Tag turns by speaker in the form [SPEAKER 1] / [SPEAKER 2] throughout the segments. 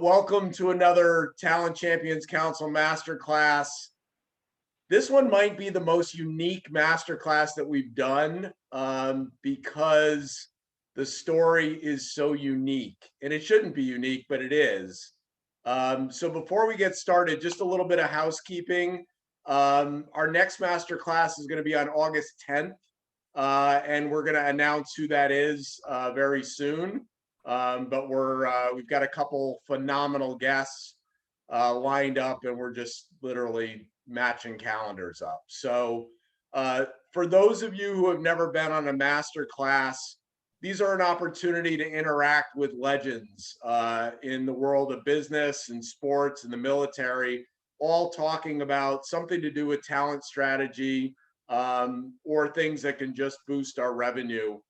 [SPEAKER 1] Welcome to another Talent Champions Council Masterclass. This one might be the most unique masterclass that we've done because the story is so unique. And it shouldn't be unique, but it is. So before we get started, just a little bit of housekeeping. Our next masterclass is going to be on August 10th, and we're going to announce who that is very soon. But we've got a couple phenomenal guests lined up, and we're just literally matching calendars up. So for those of you who have never been on a master class, these are an opportunity to interact with legends in the world of business and sports and the military, all talking about something to do with talent strategy or things that can just boost our revenue.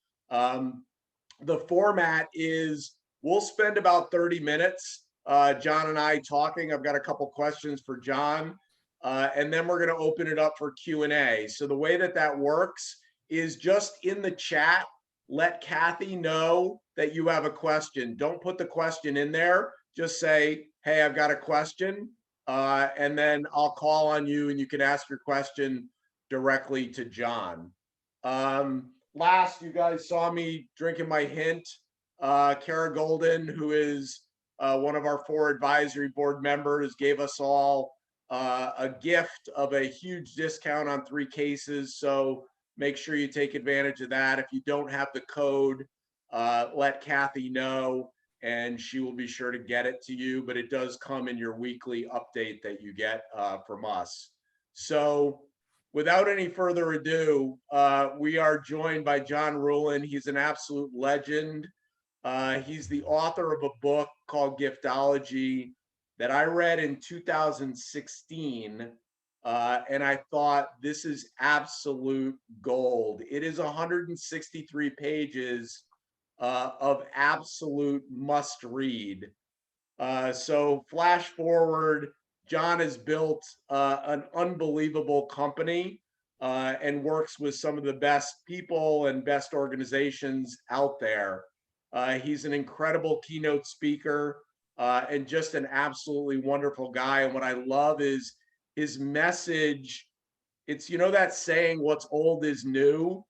[SPEAKER 1] The format is we'll spend about 30 minutes, John and I talking. I've got a couple questions for John, and then we're going to open it up for Q&A. So the way that works is just in the chat, let Kathy know that you have a question. Don't put the question in there. Just say, hey, I've got a question, and then I'll call on you and you can ask your question directly to John. Last, you guys saw me drinking my hint. Kara Golden, who is one of our 4 advisory board members, gave us all a gift of a huge discount on 3 cases. So make sure you take advantage of that. If you don't have the code, let Kathy know, and she will be sure to get it to you. But it does come in your weekly update that you get from us. So without any further ado, we are joined by John Ruhlin. He's an absolute legend. He's the author of a book called Giftology that I read in 2016, and I thought this is absolute gold. It is 163 pages of absolute must read. So flash forward, John has built an unbelievable company and works with some of the best people and best organizations out there. He's an incredible keynote speaker and just an absolutely wonderful guy. And what I love is his message. It's, you know, that saying, what's old is new.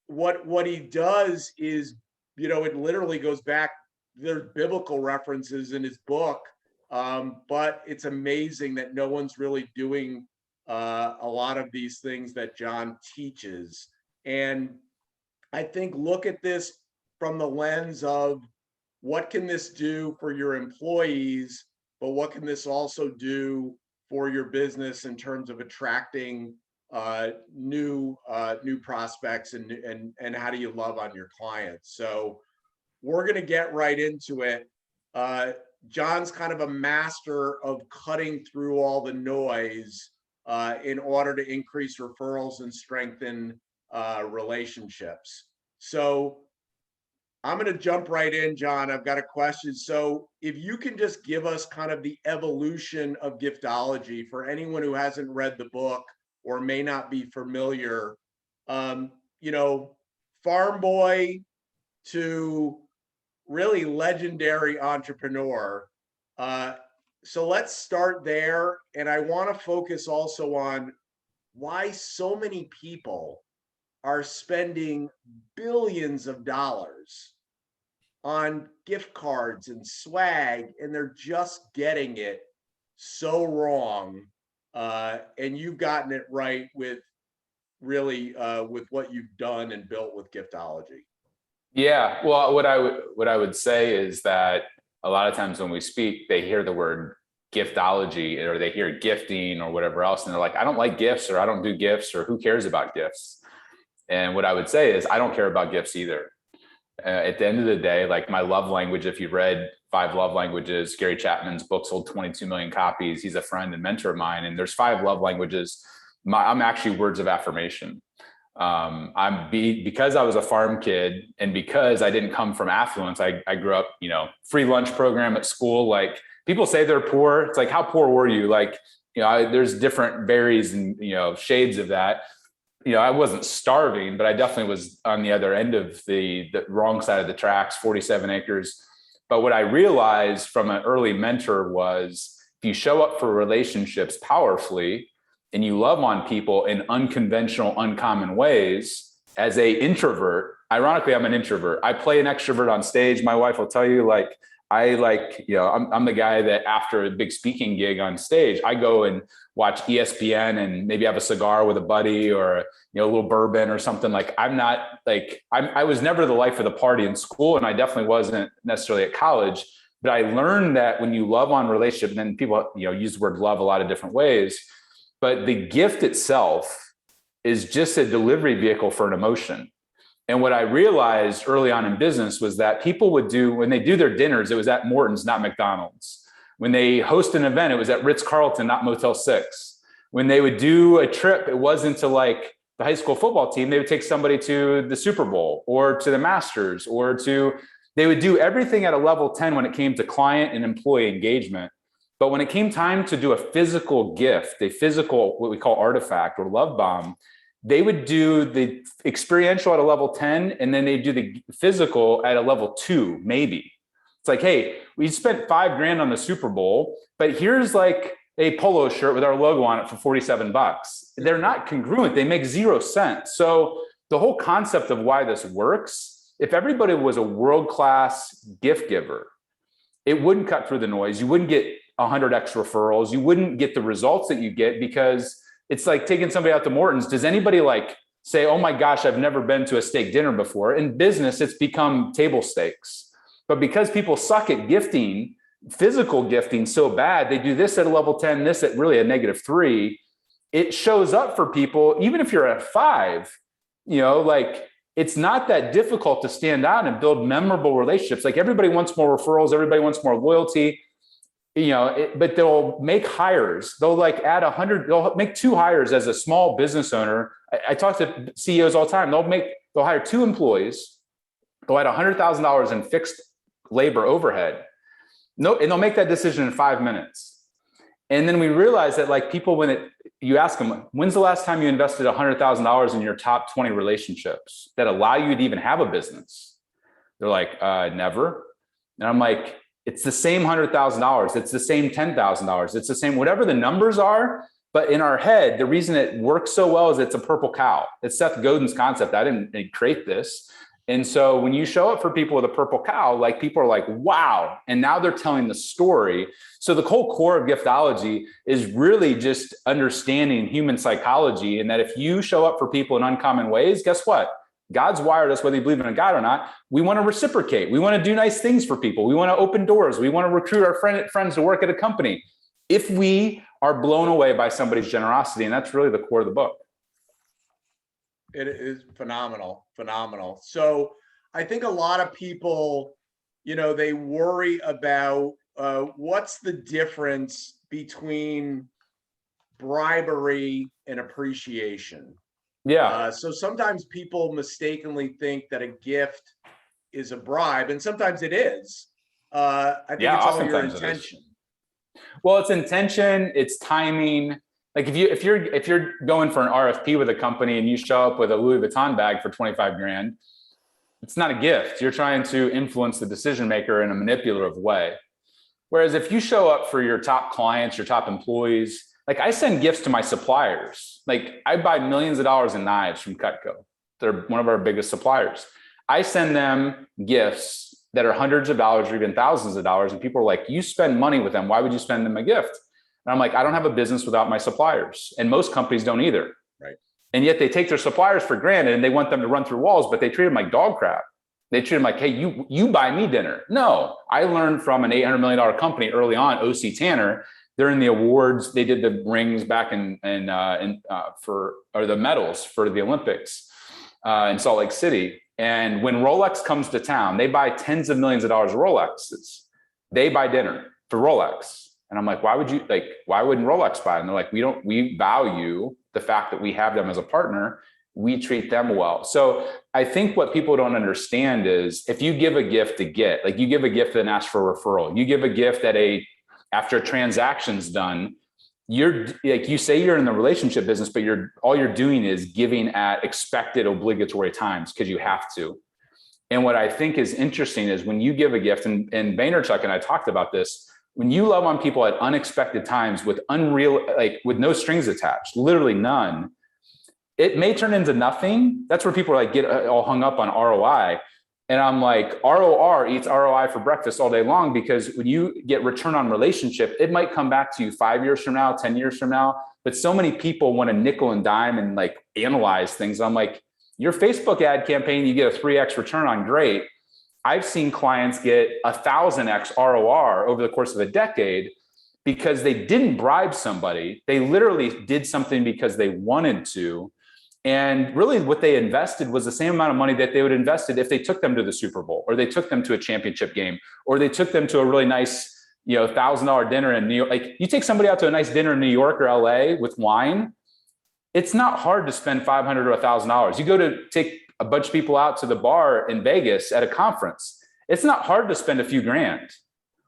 [SPEAKER 1] What he does is, you know, it literally goes back. There's biblical references in his book. But it's amazing that no one's really doing a lot of these things that John teaches. And I think look at this from the lens of what can this do for your employees, but what can this also do for your business in terms of attracting new prospects and how do you love on your clients? So we're going to get right into it. John's kind of a master of cutting through all the noise in order to increase referrals and strengthen relationships. So I'm going to jump right in, John. I've got a question. So if you can just give us kind of the evolution of Giftology for anyone who hasn't read the book or may not be familiar, you know, farm boy to really legendary entrepreneur. So let's start there. And I want to focus also on why so many people are spending billions of dollars on gift cards and swag, and they're just getting it so wrong. And you've gotten it right with really with what you've done and built with Giftology.
[SPEAKER 2] Yeah, well, what I would say is that a lot of times when we speak, they hear the word giftology or they hear gifting or whatever else, and they're like, I don't like gifts, or I don't do gifts, or who cares about gifts? And what I would say is I don't care about gifts either. At the end of the day, like my love language, if you've read 5 Love Languages, Gary Chapman's book sold 22 million copies. He's a friend and mentor of mine, and there's 5 love languages. I'm actually words of affirmation. Because I was a farm kid and because I didn't come from affluence, I grew up, you know, free lunch program at school. Like people say they're poor. It's like, how poor were you? Like, you know, there's different berries and, you know, shades of that. You know, I wasn't starving, but I definitely was on the other end of the wrong side of the tracks, 47 acres But what I realized from an early mentor was if you show up for relationships powerfully and you love on people in unconventional, uncommon ways, as a introvert, ironically, I'm an introvert. I play an extrovert on stage. My wife will tell you, I'm the guy that after a big speaking gig on stage, I go and watch ESPN and maybe have a cigar with a buddy or, a little bourbon or something. Like I was never the life of the party in school, and I definitely wasn't necessarily at college, but I learned that when you love on relationship, and then people, use the word love a lot of different ways, but the gift itself is just a delivery vehicle for an emotion. And what I realized early on in business was that people would do, when they do their dinners, it was at Morton's, not McDonald's. When they host an event, it was at Ritz-Carlton, not Motel 6. When they would do a trip, it wasn't to like the high school football team. They would take somebody to the Super Bowl or to the Masters they would do everything at a level 10 when it came to client and employee engagement. But when it came time to do a physical gift, a physical, what we call artifact or love bomb, they would do the experiential at a level 10, and then they do the physical at a level 2, maybe. It's like, hey, we spent $5,000 on the Super Bowl, but here's like a polo shirt with our logo on it for $47. They're not congruent. They make 0 sense. So the whole concept of why this works, if everybody was a world-class gift giver, it wouldn't cut through the noise. You wouldn't get 100 extra referrals. You wouldn't get the results that you get, because it's like taking somebody out to Morton's. Does anybody say, oh my gosh, I've never been to a steak dinner before? In business, it's become table stakes. But because people suck at gifting, physical gifting so bad, they do this at a level 10, this at really a -3. It shows up for people, even if you're at 5, it's not that difficult to stand out and build memorable relationships. Like everybody wants more referrals, everybody wants more loyalty. But they'll make hires. They'll add 100. They'll make 2 hires as a small business owner. I talk to CEOs all the time. They'll hire 2 employees. They'll add $100,000 in fixed labor overhead. No, and they'll make that decision in 5 minutes. And then we realize that people, you ask them, when's the last time you invested $100,000 in your top 20 relationships that allow you to even have a business? They're like, never. And I'm like, it's the same $100,000. It's the same $10,000. It's the same, whatever the numbers are. But in our head, the reason it works so well is it's a purple cow. It's Seth Godin's concept. I didn't create this. And so when you show up for people with a purple cow, people are like, wow. And now they're telling the story. So the whole core of giftology is really just understanding human psychology. And that if you show up for people in uncommon ways, guess what? God's wired us, whether you believe in a God or not. We want to reciprocate. We want to do nice things for people. We want to open doors. We want to recruit our friends to work at a company if we are blown away by somebody's generosity. And that's really the core of the book.
[SPEAKER 1] It is phenomenal. So I think a lot of people, they worry about what's the difference between bribery and appreciation.
[SPEAKER 2] Yeah.
[SPEAKER 1] So sometimes people mistakenly think that a gift is a bribe, and sometimes it is. I think it's all your intention.
[SPEAKER 2] Well, it's intention, it's timing. Like if you're going for an RFP with a company and you show up with a Louis Vuitton bag for $25,000, it's not a gift. You're trying to influence the decision maker in a manipulative way. Whereas if you show up for your top clients, your top employees, I send gifts to my suppliers. I buy millions of dollars in knives from Cutco. They're one of our biggest suppliers. I send them gifts that are hundreds of dollars or even thousands of dollars. And people are like, you spend money with them. Why would you spend them a gift? And I'm like, I don't have a business without my suppliers. And most companies don't either.
[SPEAKER 1] Right.
[SPEAKER 2] And yet they take their suppliers for granted and they want them to run through walls, but they treat them like dog crap. They treat them like, hey, you buy me dinner. No, I learned from an $800 million company early on, OC Tanner. They're in the awards. They did the rings back or the medals for the Olympics in Salt Lake City. And when Rolex comes to town, they buy tens of millions of dollars of Rolexes. They buy dinner for Rolex. And I'm like, why wouldn't Rolex buy? And they're like, we value the fact that we have them as a partner. We treat them well. So I think what people don't understand is if you give a gift to get, you give a gift and ask for a referral, you give a gift after a transaction's done, you say you're in the relationship business, but all you're doing is giving at expected obligatory times because you have to. And what I think is interesting is when you give a gift, and Vaynerchuk and I talked about this, when you love on people at unexpected times with with no strings attached, literally none, it may turn into nothing. That's where people are like, get all hung up on ROI. And I'm like, ROR eats ROI for breakfast all day long, because when you get return on relationship, it might come back to you 5 years from now, 10 years from now. But so many people want to nickel and dime and like analyze things. I'm like, your Facebook ad campaign, you get a 3x return on, great. I've seen clients get 1,000x ROR over the course of a decade because they didn't bribe somebody. They literally did something because they wanted to. And really what they invested was the same amount of money that they would have invested if they took them to the Super Bowl, or they took them to a championship game, or they took them to a really nice, $1,000 dinner in New York. Like, you take somebody out to a nice dinner in New York or LA with wine, it's not hard to spend $500 or $1,000. You go to take a bunch of people out to the bar in Vegas at a conference, it's not hard to spend a few grand.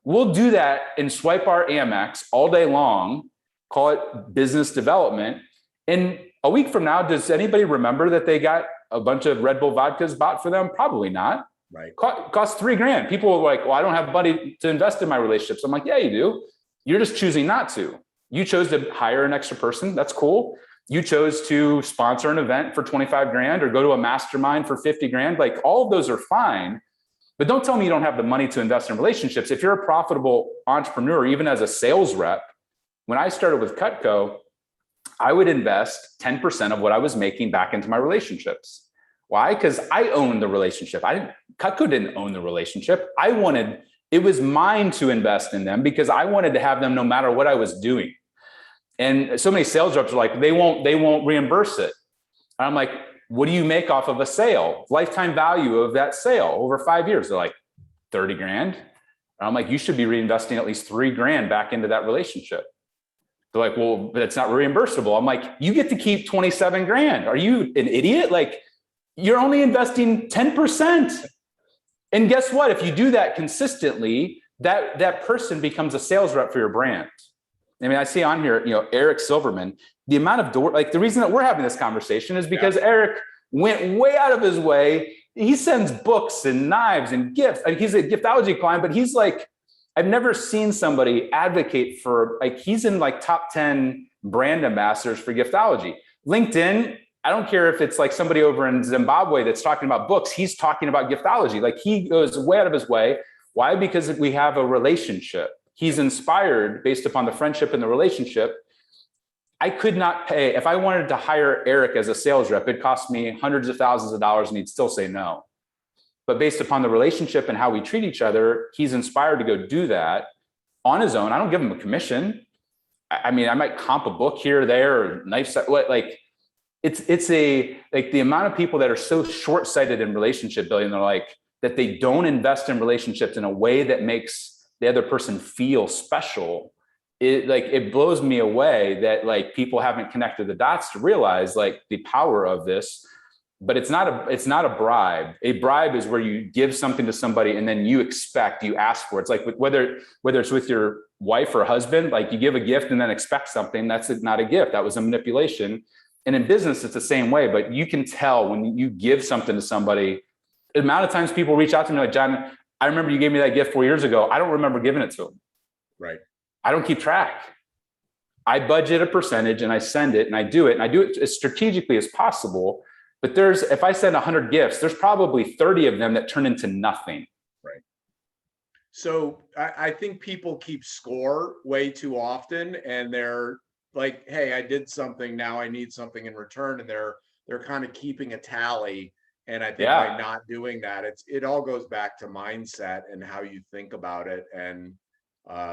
[SPEAKER 2] We'll do that and swipe our Amex all day long, call it business development. And a week from now, does anybody remember that they got a bunch of Red Bull vodkas bought for them? Probably not.
[SPEAKER 1] Right.
[SPEAKER 2] Cost $3,000. People are like, well, I don't have money to invest in my relationships. I'm like, yeah, you do. You're just choosing not to. You chose to hire an extra person. That's cool. You chose to sponsor an event for $25,000 or go to a mastermind for $50,000. Like, all of those are fine. But don't tell me you don't have the money to invest in relationships. If you're a profitable entrepreneur, even as a sales rep, when I started with Cutco, I would invest 10% of what I was making back into my relationships. Why? Because I owned the relationship. Cutco didn't own the relationship. It was mine to invest in them because I wanted to have them no matter what I was doing. And so many sales reps are like, they won't reimburse it. And I'm like, what do you make off of a sale? Lifetime value of that sale over 5 years. They're like, 30 grand. And I'm like, you should be reinvesting at least 3 grand back into that relationship. They're like, well, but it's not reimbursable. I'm like, you get to keep 27 grand. Are you an idiot? Like, you're only investing 10%. And guess what? If you do that consistently, that person becomes a sales rep for your brand. I mean, I see on here, Eric Silverman, the amount of the reason that we're having this conversation is because Eric went way out of his way. He sends books and knives and gifts. I mean, he's a giftology client, but he's like, I've never seen somebody advocate for, like, he's in like top 10 brand ambassadors for giftology. LinkedIn, I don't care if it's like somebody over in Zimbabwe that's talking about books, he's talking about giftology. Like, he goes way out of his way. Why? Because we have a relationship. He's inspired based upon the friendship and the relationship. I could not pay, if I wanted to hire Eric as a sales rep, it'd cost me hundreds of thousands of dollars and he'd still say no. But based upon the relationship and how we treat each other, he's inspired to go do that on his own. I don't give him a commission. I mean, I might comp a book here or there, or knife set, like, it's like the amount of people that are so short-sighted in relationship building, they're like, that they don't invest in relationships in a way that makes the other person feel special. It blows me away that like people haven't connected the dots to realize like the power of this. But it's not a bribe. A bribe is where you give something to somebody and then you ask for it. It's like whether it's with your wife or husband, like you give a gift and then expect something. That's not a gift. That was a manipulation. And in business, it's the same way. But you can tell when you give something to somebody, the amount of times people reach out to me like, John, I remember you gave me that gift 4 years ago. I don't remember giving it to them.
[SPEAKER 1] Right.
[SPEAKER 2] I don't keep track. I budget a percentage and I send it and I do it as strategically as possible. But if I send 100 gifts, there's probably 30 of them that turn into nothing.
[SPEAKER 1] Right. So I think people keep score way too often, and they're like, hey, I did something, now I need something in return. And they're kind of keeping a tally. And I think by not doing that, it all goes back to mindset and how you think about it. And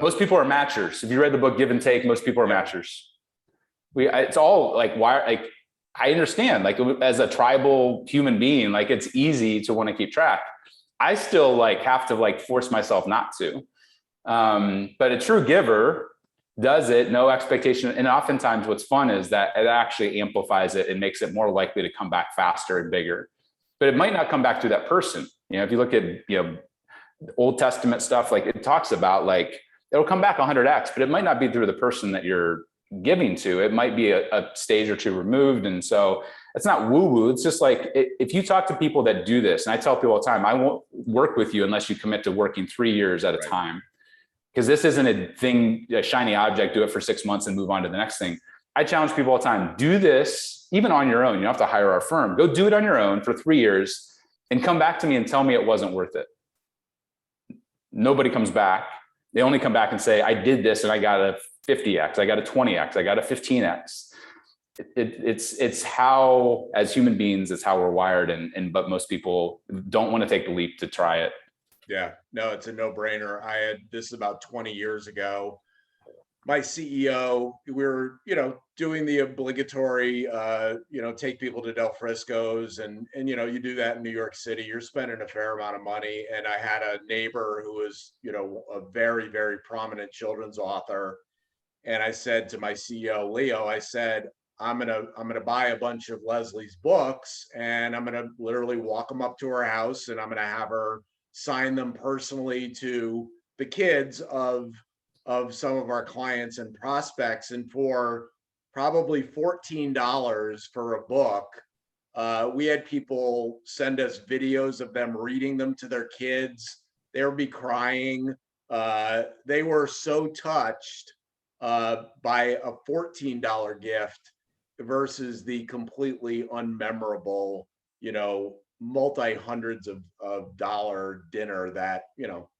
[SPEAKER 2] most people are matchers. If you read the book Give and Take, most people are matchers. It's all like, why? Like, I understand, like, as a tribal human being, like, it's easy to want to keep track. I still like have to like force myself not to. But a true giver does it, no expectation. And oftentimes what's fun is that it actually amplifies it and makes it more likely to come back faster and bigger. But it might not come back to that person. If you look at, Old Testament stuff, like it talks about like, it'll come back 100x, but it might not be through the person that you're giving to. It might be a stage or two removed. And so it's not woo-woo. It's just like, if you talk to people that do this, and I tell people all the time, I won't work with you unless you commit to working 3 years at a time. Because this isn't a thing, a shiny object, do it for 6 months and move on to the next thing. I challenge people all the time, do this even on your own. You don't have to hire our firm. Go do it on your own for 3 years and come back to me and tell me it wasn't worth it. Nobody comes back. They only come back and say, I did this and I got a 50X, I got a 20X, I got a 15X. It's how, as human beings, it's how we're wired. But most people don't want to take the leap to try it.
[SPEAKER 1] Yeah, no, it's a no-brainer. This is about 20 years ago. My CEO, we were, doing the obligatory, take people to Del Frisco's, and you do that in New York City, you're spending a fair amount of money. And I had a neighbor who was, a very, very prominent children's author. And I said to my CEO, Leo, I said, I'm gonna buy a bunch of Leslie's books, and I'm gonna literally walk them up to her house, and I'm gonna have her sign them personally to the kids of some of our clients and prospects. And for probably $14 for a book, we had people send us videos of them reading them to their kids. They would be crying. They were so touched by a $14 gift versus the completely unmemorable, multi-hundreds of dollar dinner that,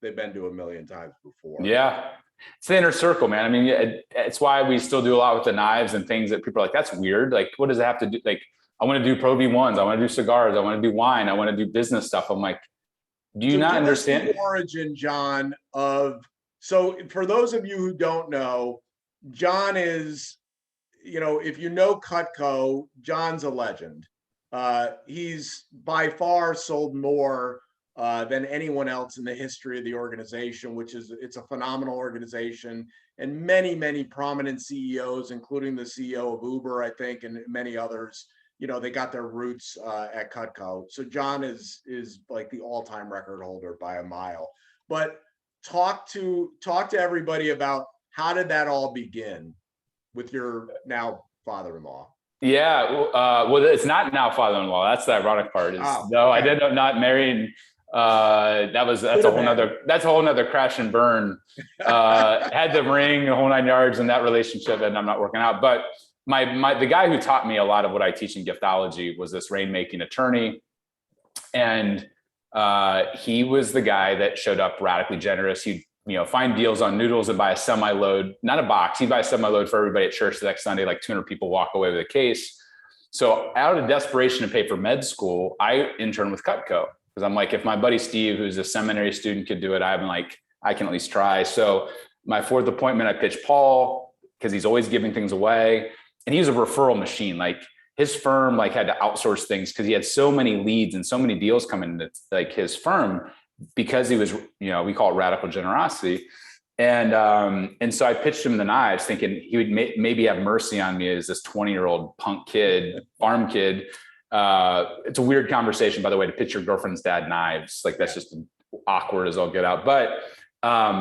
[SPEAKER 1] they've been to a million times before.
[SPEAKER 2] Yeah. It's the inner circle, man. I mean, it's why we still do a lot with the knives and things that people are like, that's weird. Like, what does it have to do? Like, I want to do Pro V1s. I want to do cigars. I want to do wine. I want to do business stuff. I'm like, do you not understand
[SPEAKER 1] the origin, John, so for those of you who don't know, John is, if you know Cutco, John's a legend. He's by far sold more than anyone else in the history of the organization, it's a phenomenal organization. And many, many prominent CEOs, including the CEO of Uber, I think, and many others, they got their roots at Cutco. So John is like the all-time record holder by a mile. But talk to everybody about, how did that all begin with your now father-in-law?
[SPEAKER 2] Yeah, well, it's not now father-in-law. That's the ironic part. No, I did not marry. That's a whole nother crash and burn. Had the ring, the whole 9 yards in that relationship, and I'm not working out. But the guy who taught me a lot of what I teach in giftology was this rainmaking attorney, and he was the guy that showed up radically generous. He'd find deals on Noodles and buy a semi-load, not a box. He'd buy a semi-load for everybody at church the next Sunday. Like 200 people walk away with a case. So out of desperation to pay for med school, I interned with Cutco, because I'm like, if my buddy Steve, who's a seminary student, could do it, I can at least try. So my fourth appointment, I pitched Paul, because he's always giving things away, and he's a referral machine. Like, his firm had to outsource things because he had so many leads and so many deals coming into his firm, because he was, we call it radical generosity. And so I pitched him the knives thinking he would maybe have mercy on me as this 20-year-old punk kid, farm kid. It's a weird conversation, by the way, to pitch your girlfriend's dad knives. Like, that's just awkward as all get out. But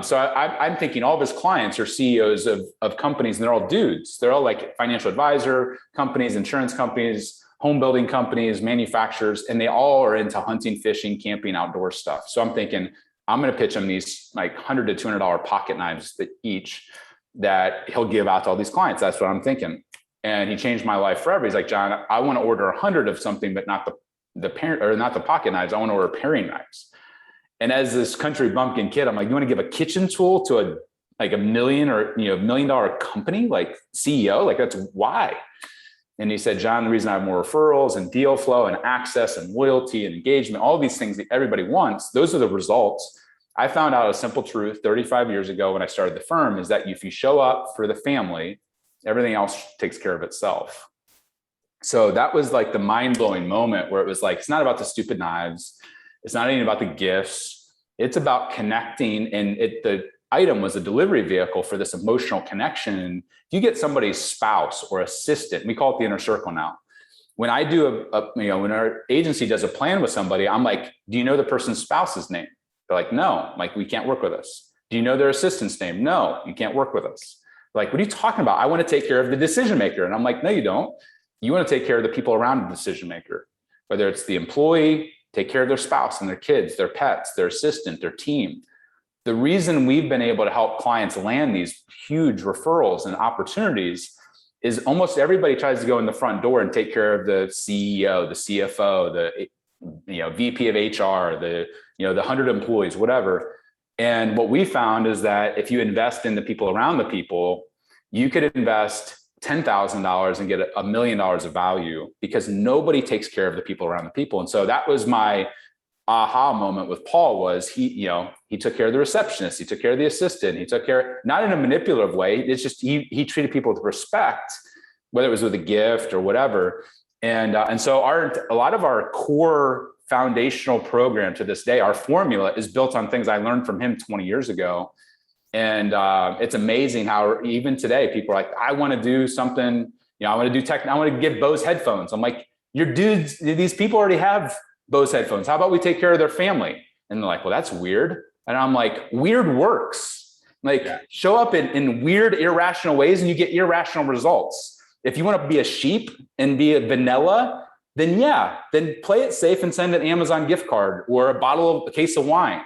[SPEAKER 2] so I'm thinking all of his clients are CEOs of companies, and they're all dudes. They're all like financial advisor companies, insurance companies, home building companies, manufacturers, and they all are into hunting, fishing, camping, outdoor stuff. So I'm thinking, I'm going to pitch him these like $100 to $200 pocket knives each that he'll give out to all these clients. That's what I'm thinking. And he changed my life forever. He's like, John, I want to order 100 of something, but not the parent, or not the pocket knives. I want to order paring knives. And as this country bumpkin kid, I'm like, you want to give a kitchen tool to a million or $1 million company, like CEO? Like, that's why. And he said, John, the reason I have more referrals and deal flow and access and loyalty and engagement, all these things that everybody wants, those are the results. I found out a simple truth 35 years ago when I started the firm, is that if you show up for the family, everything else takes care of itself. So that was like the mind-blowing moment where it was like, it's not about the stupid knives. It's not even about the gifts. It's about connecting. And the item was a delivery vehicle for this emotional connection. If you get somebody's spouse or assistant, we call it the inner circle now. When I do when our agency does a plan with somebody, I'm like, do you know the person's spouse's name? They're like, no. I'm like, we can't work with us. Do you know their assistant's name? No, you can't work with us. Like, what are you talking about? I want to take care of the decision maker. And I'm like, no, you don't. You want to take care of the people around the decision maker, whether it's the employee, take care of their spouse and their kids, their pets, their assistant, their team. The reason we've been able to help clients land these huge referrals and opportunities is almost everybody tries to go in the front door and take care of the CEO, the CFO, the VP of HR, the 100 employees, whatever. And what we found is that if you invest in the people around the people, you could invest $10,000 and get $1 million of value, because nobody takes care of the people around the people. And so that was my aha moment with Paul. Was he took care of the receptionist, he took care of the assistant, he took care, not in a manipulative way. It's just he treated people with respect, whether it was with a gift or whatever. And so a lot of our core foundational program to this day, our formula is built on things I learned from him 20 years ago. And it's amazing how even today people are like, I want to do something, I want to do tech, I want to give Bose headphones. I'm like, your dudes, these people already have Bose headphones. How about we take care of their family? And they're like, well, that's weird. And I'm like, weird works. Like, show up in weird, irrational ways and you get irrational results. If you want to be a sheep and be a vanilla, then play it safe and send an Amazon gift card or a case of wine.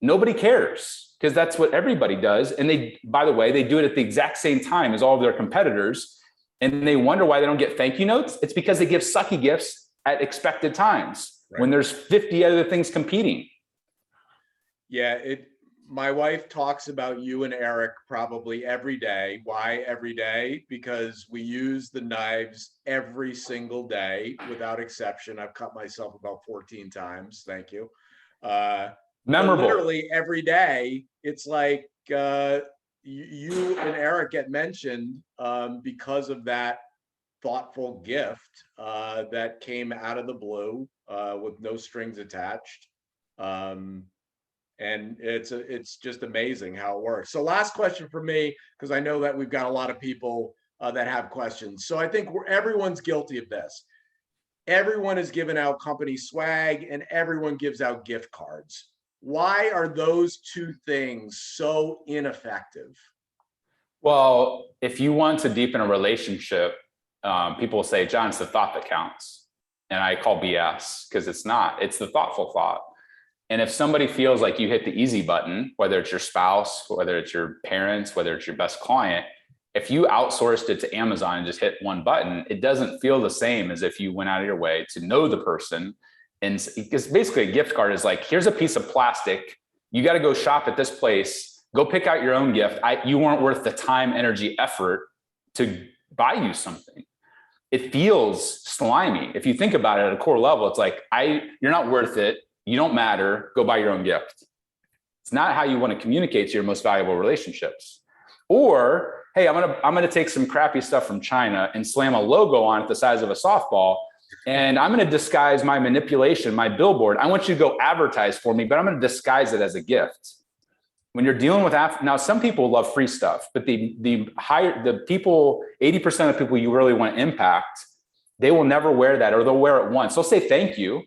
[SPEAKER 2] Nobody cares, because that's what everybody does. And they, by the way, they do it at the exact same time as all of their competitors. And they wonder why they don't get thank you notes. It's because they give sucky gifts at expected times, when there's 50 other things competing.
[SPEAKER 1] Yeah, my wife talks about you and Eric probably every day. Why every day? Because we use the knives every single day without exception. I've cut myself about 14 times. Thank you.
[SPEAKER 2] Memorable.
[SPEAKER 1] Literally every day, it's like you and Eric get mentioned because of that thoughtful gift that came out of the blue with no strings attached. And it's just amazing how it works. So last question for me, because I know that we've got a lot of people that have questions. So I think everyone's guilty of this. Everyone is giving out company swag and everyone gives out gift cards. Why are those two things so ineffective?
[SPEAKER 2] Well, if you want to deepen a relationship, people will say, John, it's the thought that counts. And I call BS, because it's not. It's the thoughtful thought. And if somebody feels like you hit the easy button, whether it's your spouse, whether it's your parents, whether it's your best client, if you outsourced it to Amazon and just hit one button, it doesn't feel the same as if you went out of your way to know the person. And because basically a gift card is like, here's a piece of plastic. You got to go shop at this place. Go pick out your own gift. You weren't worth the time, energy, effort to buy you something. It feels slimy. If you think about it at a core level, it's like, you're not worth it. You don't matter. Go buy your own gift. It's not how you want to communicate to your most valuable relationships. Or, hey, I'm gonna take some crappy stuff from China and slam a logo on it the size of a softball, and I'm gonna disguise my manipulation, my billboard. I want you to go advertise for me, but I'm gonna disguise it as a gift. When you're dealing with now, some people love free stuff, but the people, 80% of the people you really want to impact, they will never wear that, or they'll wear it once. They'll say thank you.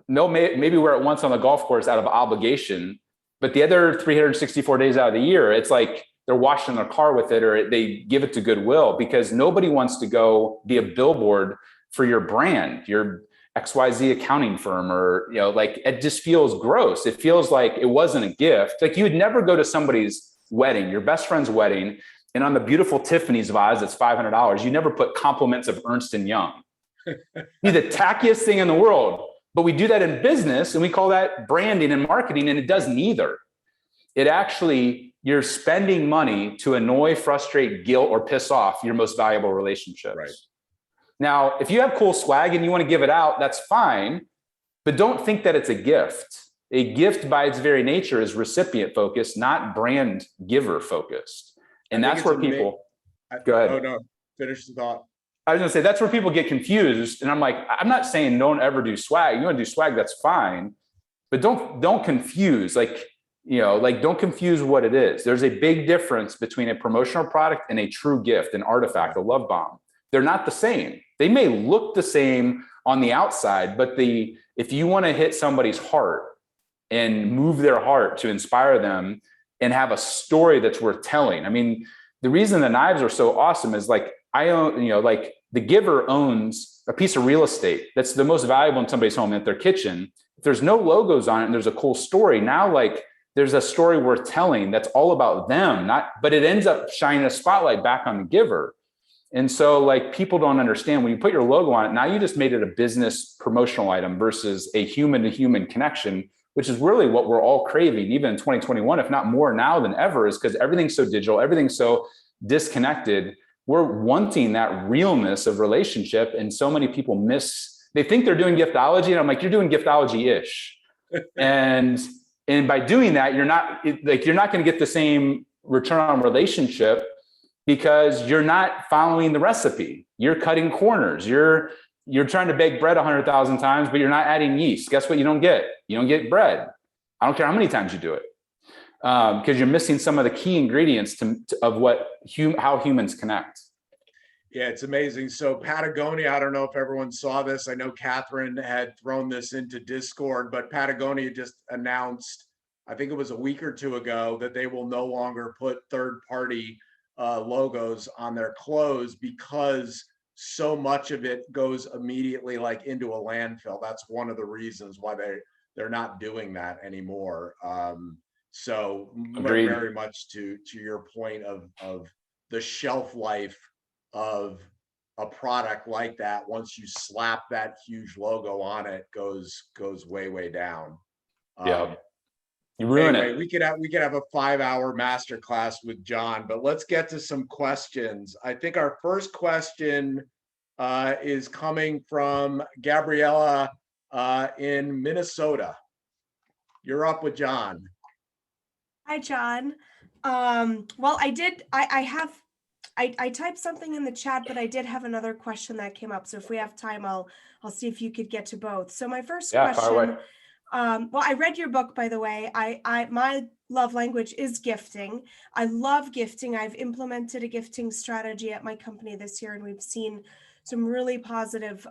[SPEAKER 2] No, maybe wear it once on the golf course out of obligation, but the other 364 days out of the year, it's like they're washing their car with it, or they give it to Goodwill, because nobody wants to go be a billboard for your brand, your XYZ accounting firm, or, like, it just feels gross. It feels like it wasn't a gift. Like, you would never go to somebody's wedding, your best friend's wedding, and on the beautiful Tiffany's vase, it's $500. You never put compliments of Ernst & Young. Be the tackiest thing in the world. But we do that in business, and we call that branding and marketing, and it does neither. It actually, you're spending money to annoy, frustrate, guilt, or piss off your most valuable relationships. Right. Now, if you have cool swag and you want to give it out, that's fine, but don't think that it's a gift. A gift by its very nature is recipient focused, not brand giver focused. And that's where people, go ahead.
[SPEAKER 1] Oh no, finish the thought.
[SPEAKER 2] I was gonna say, that's where people get confused. And I'm like, I'm not saying don't ever do swag. You wanna do swag, that's fine. But don't confuse, don't confuse what it is. There's a big difference between a promotional product and a true gift, an artifact, a love bomb. They're not the same. They may look the same on the outside, but if you wanna hit somebody's heart and move their heart to inspire them and have a story that's worth telling. I mean, the reason the knives are so awesome is like, I own, you know, like the giver owns a piece of real estate that's the most valuable in somebody's home, at their kitchen. If there's no logos on it and there's a cool story, now like there's a story worth telling that's all about them, but it ends up shining a spotlight back on the giver. And so like people don't understand, when you put your logo on it, now you just made it a business promotional item versus a human to human connection, which is really what we're all craving, even in 2021, if not more now than ever, is because everything's so digital, everything's so disconnected. We're wanting that realness of relationship. And so many people they think they're doing giftology. And I'm like, you're doing giftology-ish. and by doing that, you're not going to get the same return on relationship, because you're not following the recipe. You're cutting corners. You're trying to bake bread 100,000 times, but you're not adding yeast. Guess what? You don't get bread. I don't care how many times you do it, because you're missing some of the key ingredients of how humans connect.
[SPEAKER 1] Yeah, it's amazing. So Patagonia, I don't know if everyone saw this. I know Catherine had thrown this into Discord, but Patagonia just announced, I think it was a week or two ago, that they will no longer put third-party logos on their clothes, because so much of it goes immediately like into a landfill. That's one of the reasons why they're not doing that anymore. So
[SPEAKER 2] Agreed.
[SPEAKER 1] Very much to your point of the shelf life of a product like that, once you slap that huge logo on it, goes way down.
[SPEAKER 2] Yeah. You ruin it.
[SPEAKER 1] We could have a 5-hour masterclass with John, but let's get to some questions. I think our first question is coming from Gabriella in Minnesota. You're up with John.
[SPEAKER 3] Hi, John. Well, I typed something in the chat, but I did have another question that came up. So if we have time, I'll see if you could get to both. So my first question.
[SPEAKER 2] Fire away.
[SPEAKER 3] Well, I read your book, by the way. My love language is gifting. I love gifting. I've implemented a gifting strategy at my company this year, and we've seen some really positive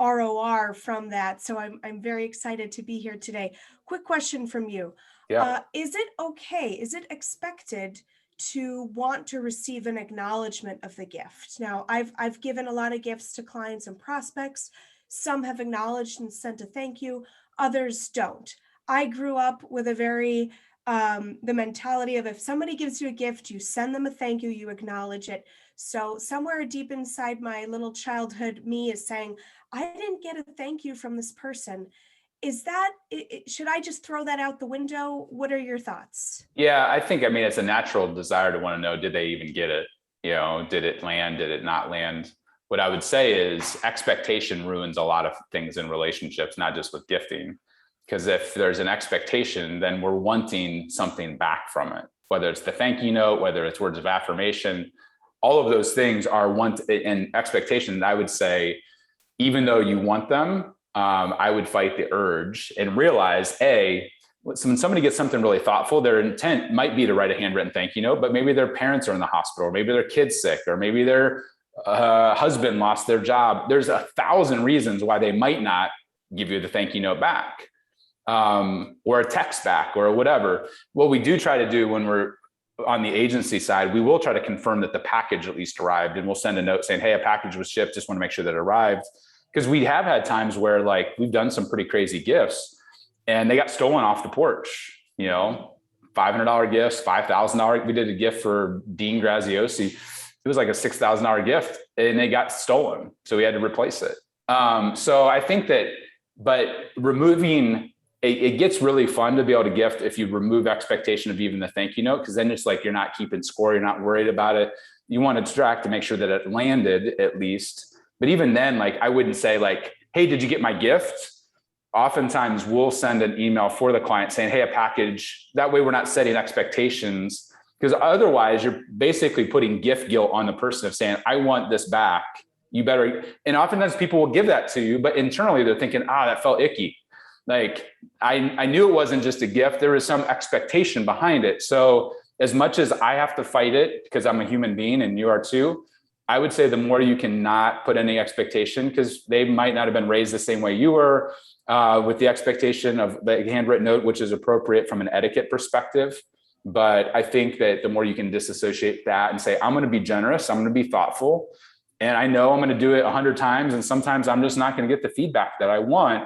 [SPEAKER 3] ROR from that. So I'm very excited to be here today. Quick question from you.
[SPEAKER 2] Yeah.
[SPEAKER 3] Is it expected to want to receive an acknowledgement of the gift? Now, I've given a lot of gifts to clients and prospects. Some have acknowledged and sent a thank you. Others don't. I grew up with a very, the mentality of, if somebody gives you a gift, you send them a thank you, you acknowledge it. So somewhere deep inside my little childhood me is saying, I didn't get a thank you from this person. Should I just throw that out the window? What are your thoughts?
[SPEAKER 2] Yeah, I think, it's a natural desire to want to know, did they even get it? Did it land? Did it not land? What I would say is expectation ruins a lot of things in relationships, not just with gifting. Because if there's an expectation, then we're wanting something back from it, whether it's the thank you note, whether it's words of affirmation. All of those things are an expectation. I would say, even though you want them, I would fight the urge and realize, when somebody gets something really thoughtful, their intent might be to write a handwritten thank you note, but maybe their parents are in the hospital, or maybe their kid's sick, or maybe their husband lost their job. There's 1,000 reasons why they might not give you the thank you note back, or a text back, or whatever. What we do try to do when we're on the agency side, we will try to confirm that the package at least arrived, and we'll send a note saying, hey, a package was shipped, just want to make sure that it arrived. Because we have had times where we've done some pretty crazy gifts and they got stolen off the porch, $500 gifts, $5,000. We did a gift for Dean Graziosi. It was like a $6,000 gift and they got stolen. So we had to replace it. So I think but removing, it gets really fun to be able to gift if you remove expectation of even the thank you note, because then it's like you're not keeping score, you're not worried about it. You want to track to make sure that it landed at least. But even then, I wouldn't say hey, did you get my gift? Oftentimes we'll send an email for the client saying, hey, a package. That way we're not setting expectations, because otherwise you're basically putting gift guilt on the person of saying, I want this back. You better. And oftentimes people will give that to you, but internally they're thinking, that felt icky. I knew it wasn't just a gift. There was some expectation behind it. So as much as I have to fight it because I'm a human being and you are too, I would say the more you can not put any expectation, because they might not have been raised the same way you were, with the expectation of the handwritten note, which is appropriate from an etiquette perspective. But I think that the more you can disassociate that and say, I'm going to be generous, I'm going to be thoughtful, and I know I'm going to do it 100 times. And sometimes I'm just not going to get the feedback that I want.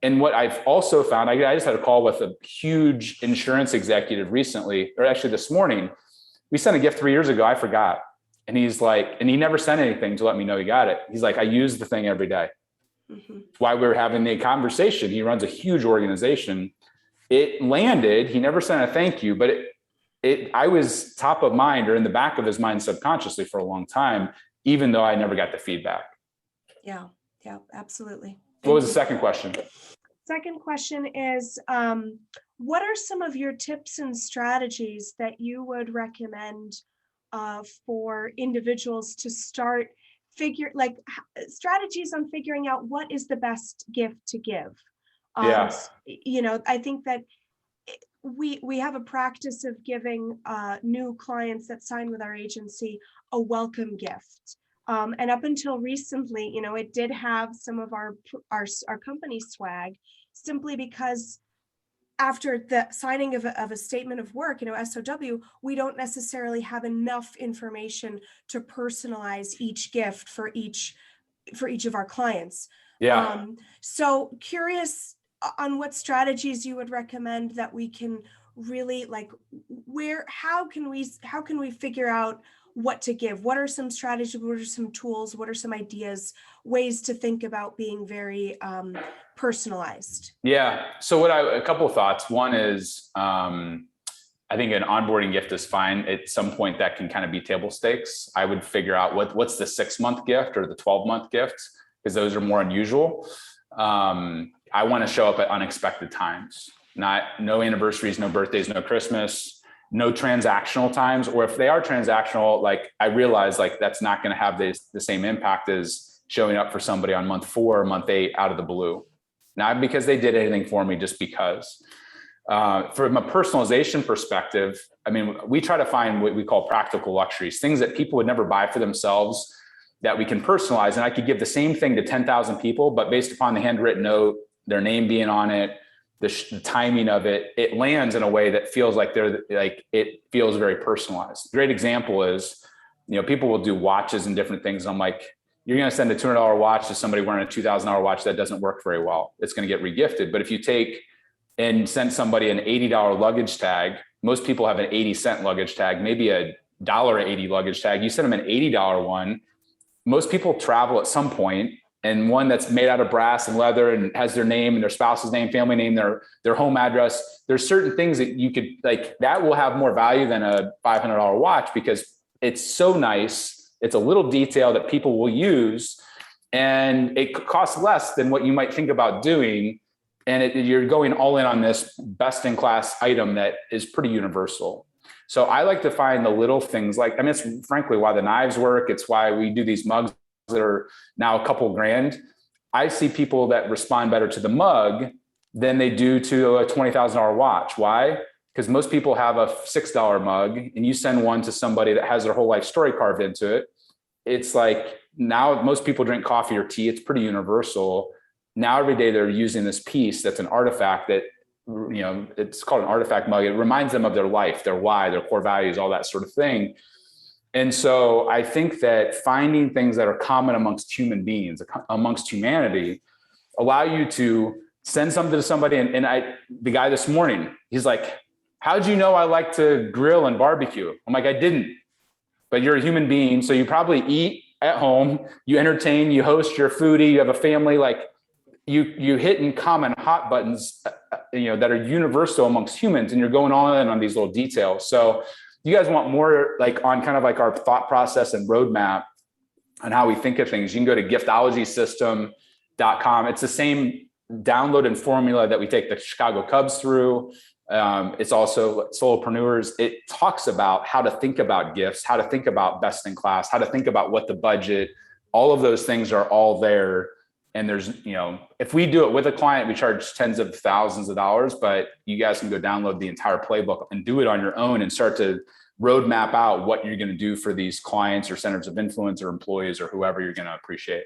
[SPEAKER 2] And what I've also found, I just had a call with a huge insurance executive recently, or actually this morning. We sent a gift 3 years ago. I forgot. And he's like, and he never sent anything to let me know he got it. He's like, I use the thing every day.
[SPEAKER 3] Mm-hmm.
[SPEAKER 2] Why we were having the conversation. He runs a huge organization. It landed. He never sent a thank you, but I was top of mind or in the back of his mind subconsciously for a long time, even though I never got the feedback.
[SPEAKER 3] Yeah, absolutely.
[SPEAKER 2] What was the second question?
[SPEAKER 3] Second question is, what are some of your tips and strategies that you would recommend for individuals to start strategies on figuring out what is the best gift to give? I think that we have a practice of giving new clients that sign with our agency a welcome gift. And up until recently, it did have some of our company swag, simply because after the signing of a statement of work, SOW, we don't necessarily have enough information to personalize each gift for each of our clients.
[SPEAKER 2] Yeah.
[SPEAKER 3] So curious on what strategies you would recommend that we can really how can we figure out what to give? What are some strategies? What are some tools? What are some ideas, ways to think about being very personalized?
[SPEAKER 2] Yeah. So a couple of thoughts. One is, I think an onboarding gift is fine. At some point that can kind of be table stakes. I would figure out what's the 6-month gift or the 12-month gift, because those are more unusual. I want to show up at unexpected times, no anniversaries, no birthdays, no Christmas, no transactional times. Or if they are transactional, I realize that's not going to have the same impact as showing up for somebody on month 4 or month 8 out of the blue. Not because they did anything for me, just because. From a personalization perspective, we try to find what we call practical luxuries, things that people would never buy for themselves that we can personalize. And I could give the same thing to 10,000 people, but based upon the handwritten note, their name being on it, the timing of it, it lands in a way that feels it feels very personalized. Great example is, people will do watches and different things. I'm like, you're going to send a $200 watch to somebody wearing a $2,000 watch that doesn't work very well. It's going to get regifted. But if you take and send somebody an $80 luggage tag, most people have an 80-cent luggage tag, maybe a $1.80 luggage tag. You send them an $80 one. Most people travel at some point, and one that's made out of brass and leather and has their name and their spouse's name, family name, their home address. There's certain things that you could that will have more value than a $500 watch, because it's so nice. It's a little detail that people will use, and it costs less than what you might think about doing. And you're going all in on this best-in-class item that is pretty universal. So I like to find the little things it's frankly why the knives work. It's why we do these mugs that are now a couple grand. I see people that respond better to the mug than they do to a $20,000 watch. Why? Because most people have a $6 mug, and you send one to somebody that has their whole life story carved into it. It's now most people drink coffee or tea. It's pretty universal. Now every day they're using this piece that's an artifact that, it's called an artifact mug. It reminds them of their life, their why, their core values, all that sort of thing. And so I think that finding things that are common amongst human beings, amongst humanity, allow you to send something to somebody. And the guy this morning, he's like, how'd you know I like to grill and barbecue? I'm like, I didn't, but you're a human being. So you probably eat at home, you entertain, you host, you're a foodie, you have a family, you hit in common hot buttons, that are universal amongst humans, and you're going all in on these little details. So you guys want more on kind of our thought process and roadmap on how we think of things, you can go to giftologysystem.com. It's the same download and formula that we take the Chicago Cubs through. It's also solopreneurs. It talks about how to think about gifts, how to think about best in class, how to think about what the budget, all of those things are all there. And there's, if we do it with a client, we charge tens of thousands of dollars, but you guys can go download the entire playbook and do it on your own and start to roadmap out what you're going to do for these clients or centers of influence or employees or whoever you're going to appreciate.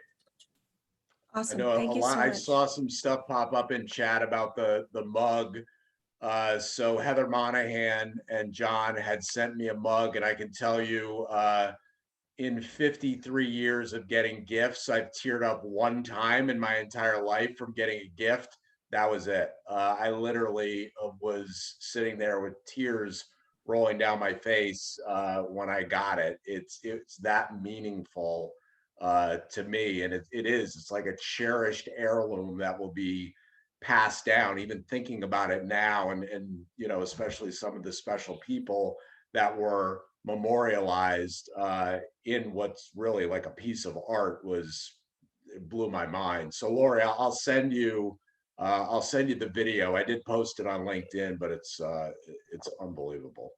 [SPEAKER 3] Awesome.
[SPEAKER 1] I know
[SPEAKER 3] Thank you so
[SPEAKER 1] I
[SPEAKER 3] much.
[SPEAKER 1] saw some stuff pop up in chat about the mug. So Heather Monahan and John had sent me a mug, and I can tell you, in 53 years of getting gifts, I've teared up one time in my entire life from getting a gift. That was it. I literally was sitting there with tears rolling down my face when I got it. It's that meaningful to me, and it's like a cherished heirloom that will be passed down. Even thinking about it now, and especially some of the special people that were memorialized in what's really like a piece of art it blew my mind. So Lori, I'll send you the video. I did post it on LinkedIn, but it's unbelievable.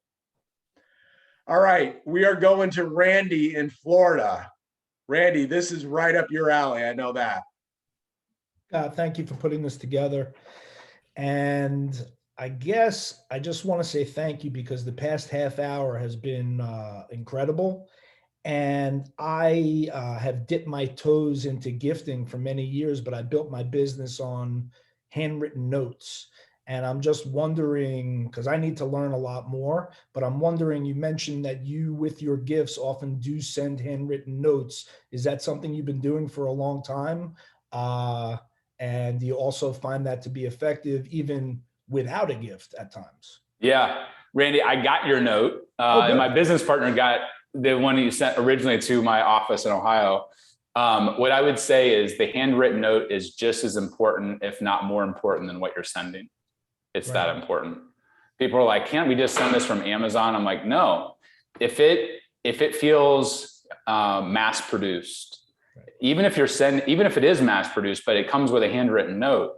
[SPEAKER 1] All right, we are going to Randy in Florida. Randy, this is right up your alley. I know that.
[SPEAKER 4] Thank you for putting this together. And I guess I just want to say thank you, because the past half hour has been incredible. And I have dipped my toes into gifting for many years, but I built my business on handwritten notes. And I'm just wondering, because I need to learn a lot more, but I'm wondering, you mentioned that you, with your gifts, often do send handwritten notes. Is that something you've been doing for a long time? And do you also find that to be effective even without a gift at times?
[SPEAKER 2] Yeah, Randy, I got your note, and my business partner got the one you sent originally to my office in Ohio. What I would say is the handwritten note is just as important, if not more important, than what you're sending. It's
[SPEAKER 4] Right.
[SPEAKER 2] that important. People are like, can't we just send this from Amazon? I'm like, no. If it feels mass produced,
[SPEAKER 4] Right.
[SPEAKER 2] even if it is mass produced, but it comes with a handwritten note.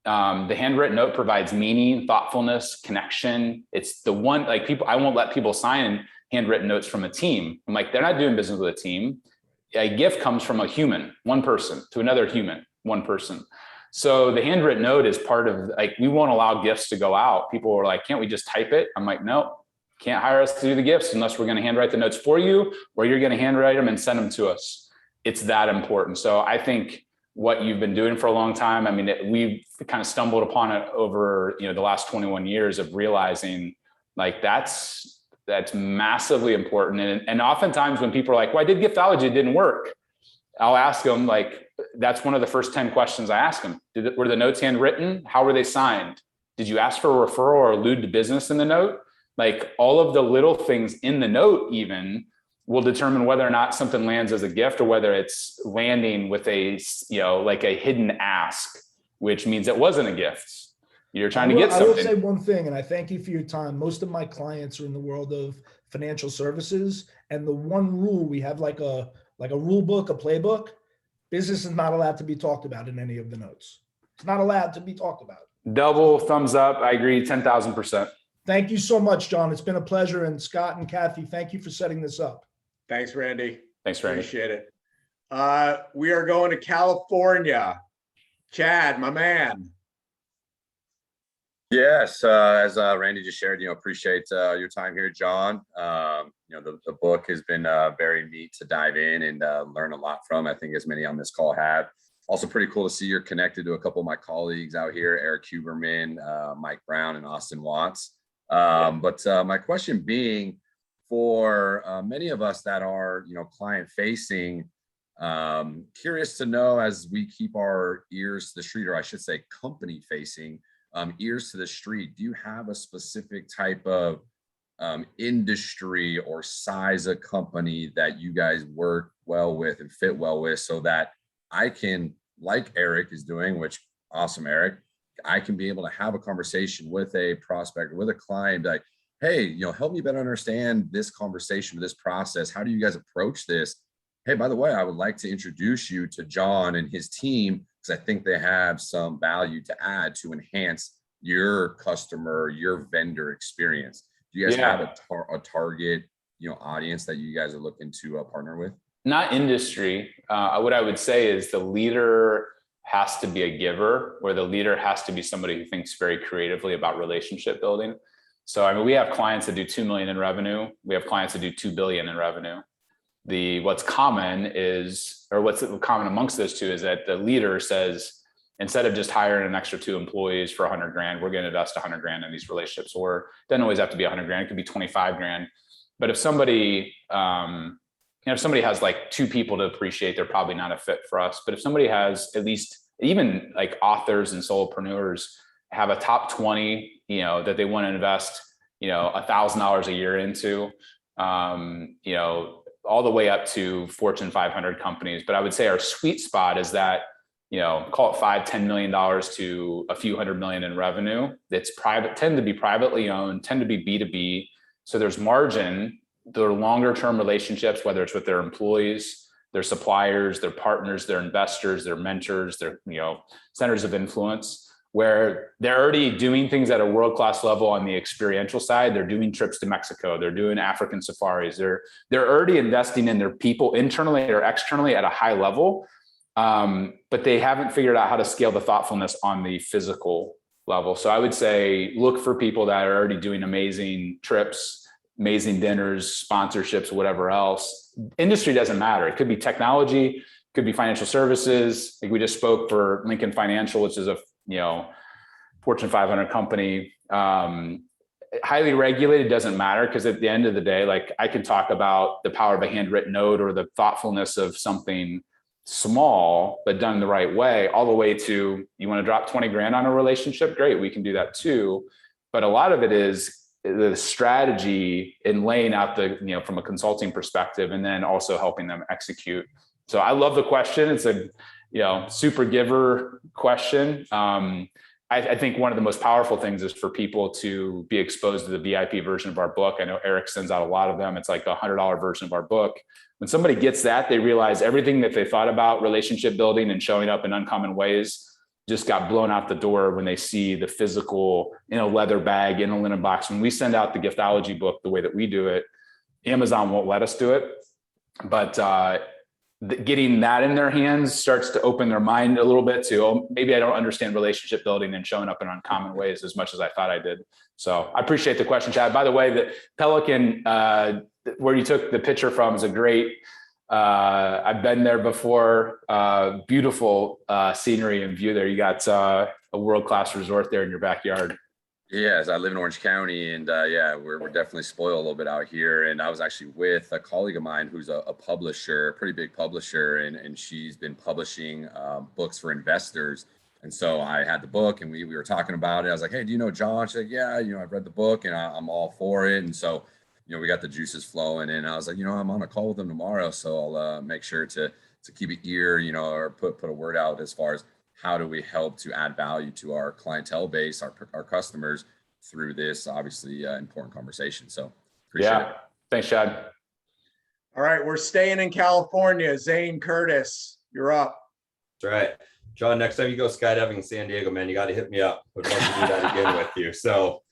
[SPEAKER 2] The handwritten note provides meaning, thoughtfulness, connection. It's the one, like, people, I won't let people sign handwritten notes from a team. I'm like, they're not doing business with a team. A gift comes from a human, one person, to another human, one person. So the handwritten note is part of, like, we won't allow gifts to go out. People are like, can't we just type it? I'm like, no, can't hire us to do the gifts unless we're going to handwrite the notes for you, or you're going to handwrite them and send them to us. It's that important. So I think what you've been doing for a long time, I mean, we've kind of stumbled upon it over, the last 21 years of realizing, like, that's massively important. And oftentimes when people are like, well, I did giftology, it didn't work, I'll ask them, like, that's one of the first 10 questions I ask them. Were the notes handwritten? How were they signed? Did you ask for a referral or allude to business in the note? Like, all of the little things in the note even will determine whether or not something lands as a gift, or whether it's landing with a, like a hidden ask, which means it wasn't a gift. You're trying to get something.
[SPEAKER 4] I will say one thing, and I thank you for your time. Most of my clients are in the world of financial services, and the one rule we have, like a rule book, a playbook: business is not allowed to be talked about in any of the notes. It's not allowed to be talked about.
[SPEAKER 2] Double thumbs up. I agree 10,000%.
[SPEAKER 4] Thank you so much, John. It's been a pleasure. And Scott and Kathy, thank you for setting this up.
[SPEAKER 1] Thanks, Randy.
[SPEAKER 2] Thanks, Randy.
[SPEAKER 1] Appreciate it. We are going to California. Chad, my man.
[SPEAKER 5] Yes, as Randy just shared, appreciate your time here, John. The book has been very neat to dive in and learn a lot from. I think as many on this call have. Also pretty cool to see you're connected to a couple of my colleagues out here, Eric Huberman, Mike Brown, and Austin Watts. But my question being, for many of us that are, client facing, curious to know, as we keep our ears to the street, or I should say company facing, ears to the street, do you have a specific type of industry or size of company that you guys work well with and fit well with, so that I can, like Eric is doing, which awesome, Eric, I can be able to have a conversation with a prospect, with a client, like, hey, help me better understand this conversation, this process. How do you guys approach this? Hey, by the way, I would like to introduce you to John and his team, because I think they have some value to add to enhance your customer, your vendor experience. Do you guys have a target, audience that you guys are looking to partner with?
[SPEAKER 2] Not industry. What I would say is the leader has to be a giver, or the leader has to be somebody who thinks very creatively about relationship building. So, I mean, we have clients that do 2 million in revenue. We have clients that do 2 billion in revenue. What's common amongst those two is that the leader says, instead of just hiring an extra 2 employees for 100 grand, we're going to invest 100 grand in these relationships. Or it doesn't always have to be 100 grand. It could be 25 grand. But if somebody, if somebody has like 2 people to appreciate, they're probably not a fit for us. But if somebody has at least, even like authors and solopreneurs have a top 20, that they want to invest, $1,000 a year into, all the way up to Fortune 500 companies. But I would say our sweet spot is that, call it $5-10 million to a few $100 million in revenue. That's private, tend to be privately owned, tend to be B2B. So there's margin. They're longer term relationships, whether it's with their employees, their suppliers, their partners, their investors, their mentors, their, centers of influence, where they're already doing things at a world-class level on the experiential side. They're doing trips to Mexico. They're doing African safaris. They're already investing in their people internally or externally at a high level. But they haven't figured out how to scale the thoughtfulness on the physical level. So I would say, look for people that are already doing amazing trips, amazing dinners, sponsorships, whatever else. Industry doesn't matter. It could be technology, could be financial services. Like we just spoke for Lincoln Financial, which is a, Fortune 500 company. Highly regulated doesn't matter, because at the end of the day, like I can talk about the power of a handwritten note or the thoughtfulness of something small, but done the right way, all the way to, you want to drop 20 grand on a relationship? Great, we can do that too. But a lot of it is the strategy in laying out the, from a consulting perspective, and then also helping them execute. So I love the question. It's a, super giver question. I think one of the most powerful things is for people to be exposed to the VIP version of our book. I know Eric sends out a lot of them. It's like a $100 version of our book. When somebody gets that, they realize everything that they thought about relationship building and showing up in uncommon ways just got blown out the door when they see the physical in a leather bag, in a linen box. When we send out the giftology book, the way that we do it, Amazon won't let us do it. But getting that in their hands starts to open their mind a little bit to, oh, maybe I don't understand relationship building and showing up in uncommon ways as much as I thought I did. So I appreciate the question, Chad. By the way, the Pelican, where you took the picture from, is a great, I've been there before. Beautiful scenery and view there. You got a world-class resort there in your backyard.
[SPEAKER 5] Yes, I live in Orange County, and we're definitely spoiled a little bit out here. And I was actually with a colleague of mine who's a publisher, a pretty big publisher, and she's been publishing books for investors. And so I had the book, and we were talking about it. I was like, "Hey, do you know John?" She's like, "Yeah, I've read the book, and I'm all for it." And so, we got the juices flowing. And I was like, I'm on a call with him tomorrow, so I'll make sure to keep an ear, or put a word out as far as how do we help to add value to our clientele base, our customers through this obviously important conversation. So appreciate it.
[SPEAKER 2] Thanks, Chad.
[SPEAKER 1] All right, we're staying in California. Zane Curtis, you're up.
[SPEAKER 6] That's right. John, next time you go skydiving in San Diego, man, you got to hit me up. Would love to do that again with you. So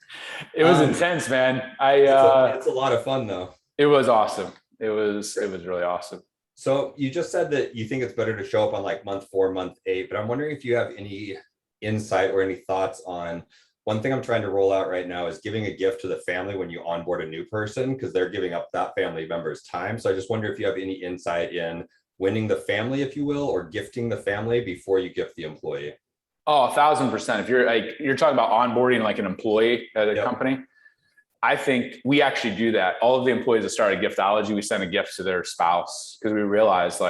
[SPEAKER 2] it was intense, man.
[SPEAKER 6] It's a lot of fun though.
[SPEAKER 2] It was awesome. It was really awesome.
[SPEAKER 6] So you just said that you think it's better to show up on like month 4, month 8, but I'm wondering if you have any insight or any thoughts on one thing I'm trying to roll out right now is giving a gift to the family when you onboard a new person, because they're giving up that family member's time. So I just wonder if you have any insight in winning the family, if you will, or gifting the family before you gift the employee.
[SPEAKER 2] Oh, 1,000%. If you're talking about onboarding like an employee at a company, I think we actually do that. All of the employees that started Giftology, we send a gift to their spouse, because we realize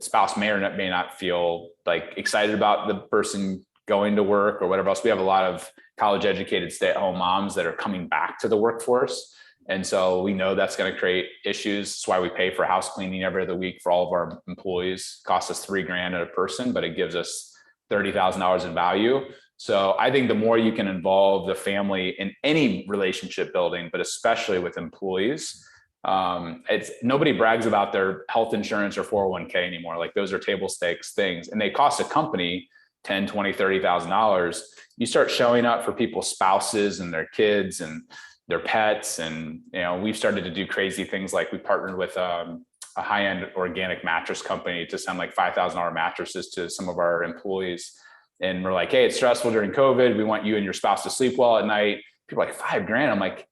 [SPEAKER 2] spouse may or may not feel like excited about the person going to work or whatever else. We have a lot of college educated stay-at-home moms that are coming back to the workforce. And so we know that's going to create issues. That's why we pay for house cleaning every other week for all of our employees. It costs us $3,000 a person, but it gives us $30,000 in value. So I think the more you can involve the family in any relationship building, but especially with employees, nobody brags about their health insurance or 401k anymore. Like those are table stakes things, and they cost a company $10,000, $20,000, $30,000. You start showing up for people's spouses and their kids and their pets. And, we've started to do crazy things. Like we partnered with a high-end organic mattress company to send like $5,000 mattresses to some of our employees. And we're like, hey, it's stressful during COVID. We want you and your spouse to sleep well at night. People are like, $5,000. I'm like,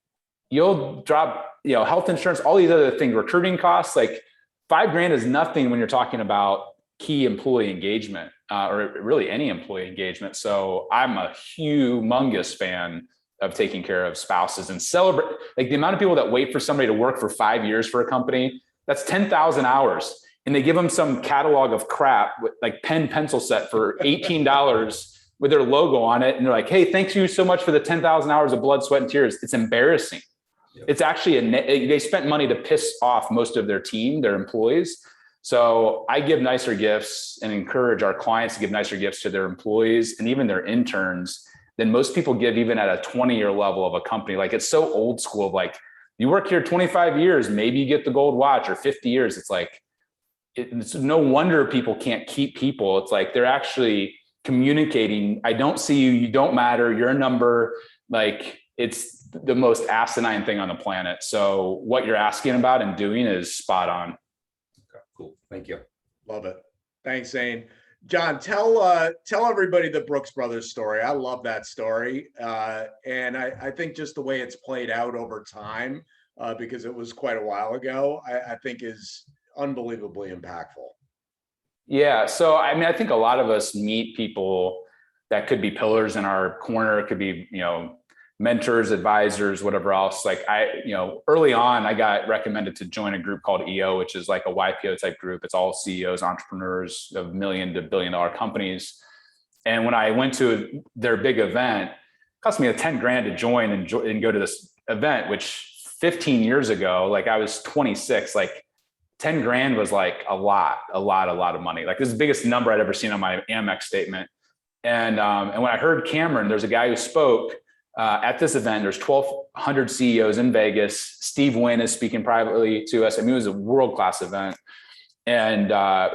[SPEAKER 2] you'll drop, health insurance, all these other things, recruiting costs. Like $5,000 is nothing when you're talking about key employee engagement, or really any employee engagement. So I'm a humongous fan of taking care of spouses and celebrate, like the amount of people that wait for somebody to work for 5 years for a company, that's 10,000 hours. And they give them some catalog of crap with like pen pencil set for $18 with their logo on it. And they're like, hey, thanks you so much for the 10,000 hours of blood, sweat, and tears. It's embarrassing. Yep. It's actually, they spent money to piss off most of their team, their employees. So I give nicer gifts and encourage our clients to give nicer gifts to their employees and even their interns than most people give even at a 20-year level of a company. Like it's so old school, like you work here 25 years, maybe you get the gold watch, or 50 years. It's like, it's no wonder people can't keep people. It's like, they're actually communicating. I don't see you. You don't matter. You're a number. Like it's the most asinine thing on the planet. So what you're asking about and doing is spot on.
[SPEAKER 6] Okay, cool. Thank you.
[SPEAKER 1] Love it. Thanks, Zane. John, tell everybody the Brooks Brothers story. I love that story. And I think just the way it's played out over time, because it was quite a while ago, I think is unbelievably impactful.
[SPEAKER 2] Yeah. So, I mean, I think a lot of us meet people that could be pillars in our corner. It could be, mentors, advisors, whatever else. Like early on, I got recommended to join a group called EO, which is like a YPO type group. It's all CEOs, entrepreneurs of $1 million to $1 billion companies. And when I went to their big event, it cost me $10,000 to join and go to this event, which 15 years ago, like I was 26, like $10,000 was like a lot of money. Like this is the biggest number I'd ever seen on my Amex statement. And when I heard Cameron, there's a guy who spoke at this event. There's 1,200 CEOs in Vegas. Steve Wynn is speaking privately to us. I mean, it was a world-class event. And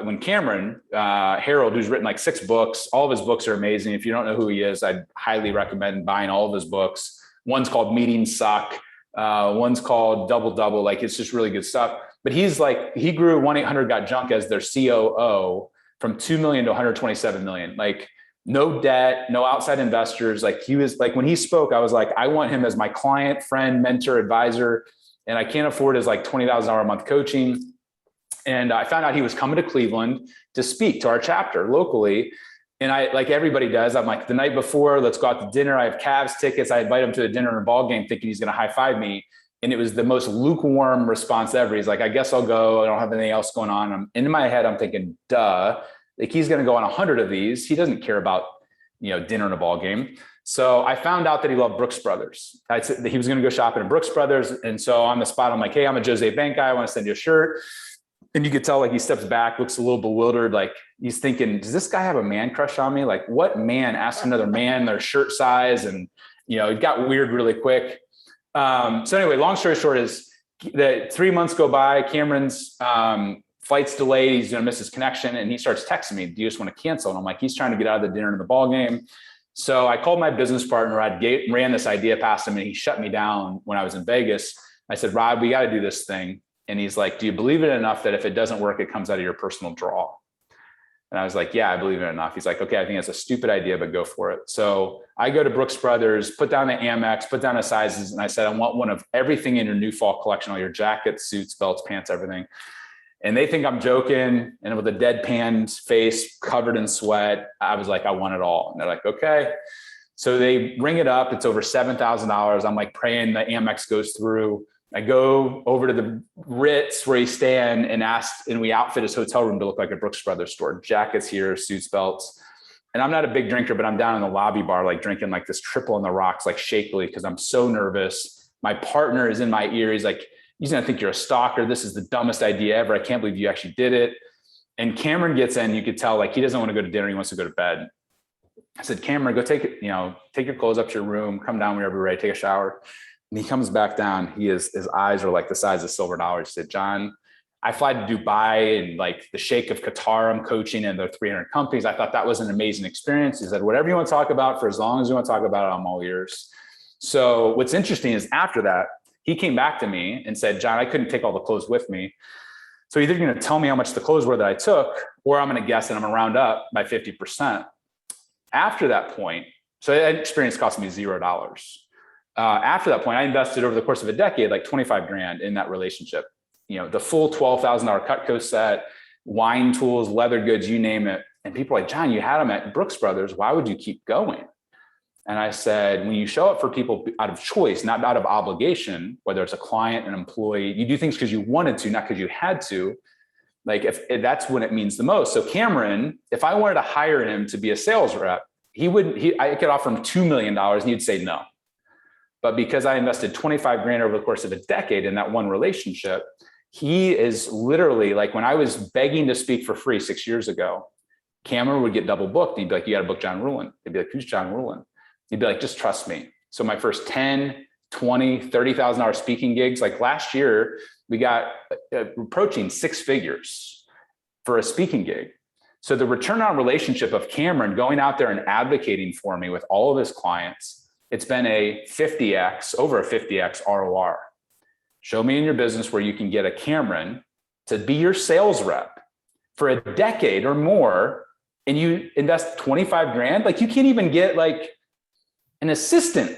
[SPEAKER 2] when Cameron, Harold, who's written like 6 books, all of his books are amazing. If you don't know who he is, I'd highly recommend buying all of his books. One's called Meetings Suck. One's called Double Double. Like it's just really good stuff. But he's like, he grew 1-800-GOT-JUNK as their COO from 2 million to 127 million. Like no debt, no outside investors. Like he was like, when he spoke, I was like, I want him as my client, friend, mentor, advisor. And I can't afford his like $20,000 a month coaching. And I found out he was coming to Cleveland to speak to our chapter locally. And I, like everybody does, I'm like, the night before, let's go out to dinner. I have Cavs tickets. I invite him to a dinner and a ball game thinking he's going to high five me. And it was the most lukewarm response ever. He's like, I guess I'll go. I don't have anything else going on. I'm in my head. I'm thinking, duh, like he's going to go on 100 of these. He doesn't care about, dinner and a ball game. So I found out that he loved Brooks Brothers. I said that he was going to go shopping at Brooks Brothers. And so on the spot, I'm like, hey, I'm a Jose Bank guy. I want to send you a shirt. And you could tell like he steps back, looks a little bewildered. Like he's thinking, does this guy have a man crush on me? Like what man asked another man their shirt size? And, it got weird really quick. So anyway, long story short is that 3 months go by, Cameron's flight's delayed. He's going to miss his connection. And he starts texting me, do you just want to cancel? And I'm like, he's trying to get out of the dinner and the ball game. So I called my business partner. Ran this idea past him and he shut me down when I was in Vegas. I said, Rod, we got to do this thing. And he's like, do you believe it enough that if it doesn't work, it comes out of your personal draw? And I was like, yeah, I believe it enough. He's like, okay, I think that's a stupid idea, but go for it. So I go to Brooks Brothers, put down the Amex, put down the sizes. And I said, I want one of everything in your new fall collection, all your jackets, suits, belts, pants, everything. And they think I'm joking. And with a deadpan face covered in sweat, I was like, I want it all. And they're like, okay. So they ring it up. It's over $7,000. I'm like praying the Amex goes through. I go over to the Ritz where he's staying and we outfit his hotel room to look like a Brooks Brothers store. Jackets here, suits, belts. And I'm not a big drinker, but I'm down in the lobby bar, like drinking like this triple on the rocks, like shakily, because I'm so nervous. My partner is in my ear. He's like, he's going to think you're a stalker. This is the dumbest idea ever. I can't believe you actually did it. And Cameron gets in, you could tell like he doesn't want to go to dinner. He wants to go to bed. I said, Cameron, go take your clothes up to your room, come down whenever you're ready, take a shower. And he comes back down. His eyes are like the size of silver dollars. He said, John, I fly to Dubai and like the Sheikh of Qatar, I'm coaching and there are 300 companies. I thought that was an amazing experience. He said, whatever you want to talk about, for as long as you want to talk about it, I'm all ears. So what's interesting is after that, he came back to me and said, John, I couldn't take all the clothes with me. So either you're going to tell me how much the clothes were that I took, or I'm going to guess and I'm going to round up by 50%. After that point, so that experience cost me $0. After that point, I invested over the course of a decade, like $25,000 in that relationship. The full $12,000 Cutco set, wine tools, leather goods, you name it. And people are like, John, you had them at Brooks Brothers. Why would you keep going? And I said, when you show up for people out of choice, not out of obligation, whether it's a client, an employee, you do things because you wanted to, not because you had to. Like if that's when it means the most. So Cameron, if I wanted to hire him to be a sales rep, I could offer him $2 million and he'd say no. But because I invested 25 grand over the course of a decade in that one relationship, he is literally like, when I was begging to speak for free 6 years ago, Cameron would get double booked. He'd be like, you got to book John Ruhlin. He'd be like, who's John Ruhlin? He'd be like, just trust me. So my first 10, 20, $30,000 speaking gigs, like last year, we got approaching 6 figures for a speaking gig. So the return on relationship of Cameron going out there and advocating for me with all of his clients, it's been over a 50x ROR. Show me in your business where you can get a Cameron to be your sales rep for a decade or more, and you invest 25 grand. Like you can't even get like an assistant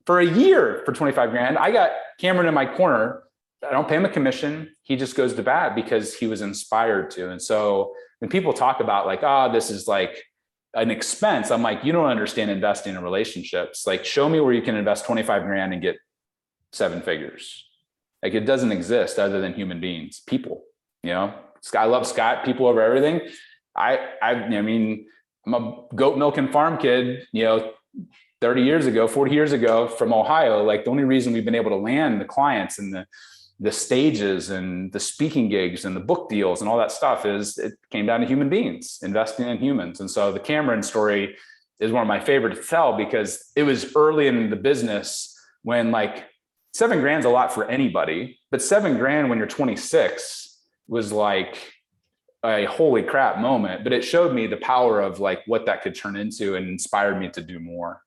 [SPEAKER 2] for a year for 25 grand. I got Cameron in my corner. I don't pay him a commission. He just goes to bat because he was inspired to. And so when people talk about like, this is like an expense, I'm like, you don't understand investing in relationships. Like, show me where you can invest 25 grand and get 7 figures. Like it doesn't exist other than human beings, people, you know. I love Scott, people over everything. I mean, I'm a goat milking farm kid, 30 years ago, 40 years ago from Ohio. Like the only reason we've been able to land the clients and the stages and the speaking gigs and the book deals and all that stuff is it came down to human beings, investing in humans. And so the Cameron story is one of my favorite to tell because it was early in the business when like 7 grand's a lot for anybody, but 7 grand when you're 26 was like a holy crap moment, but it showed me the power of like what that could turn into and inspired me to do more.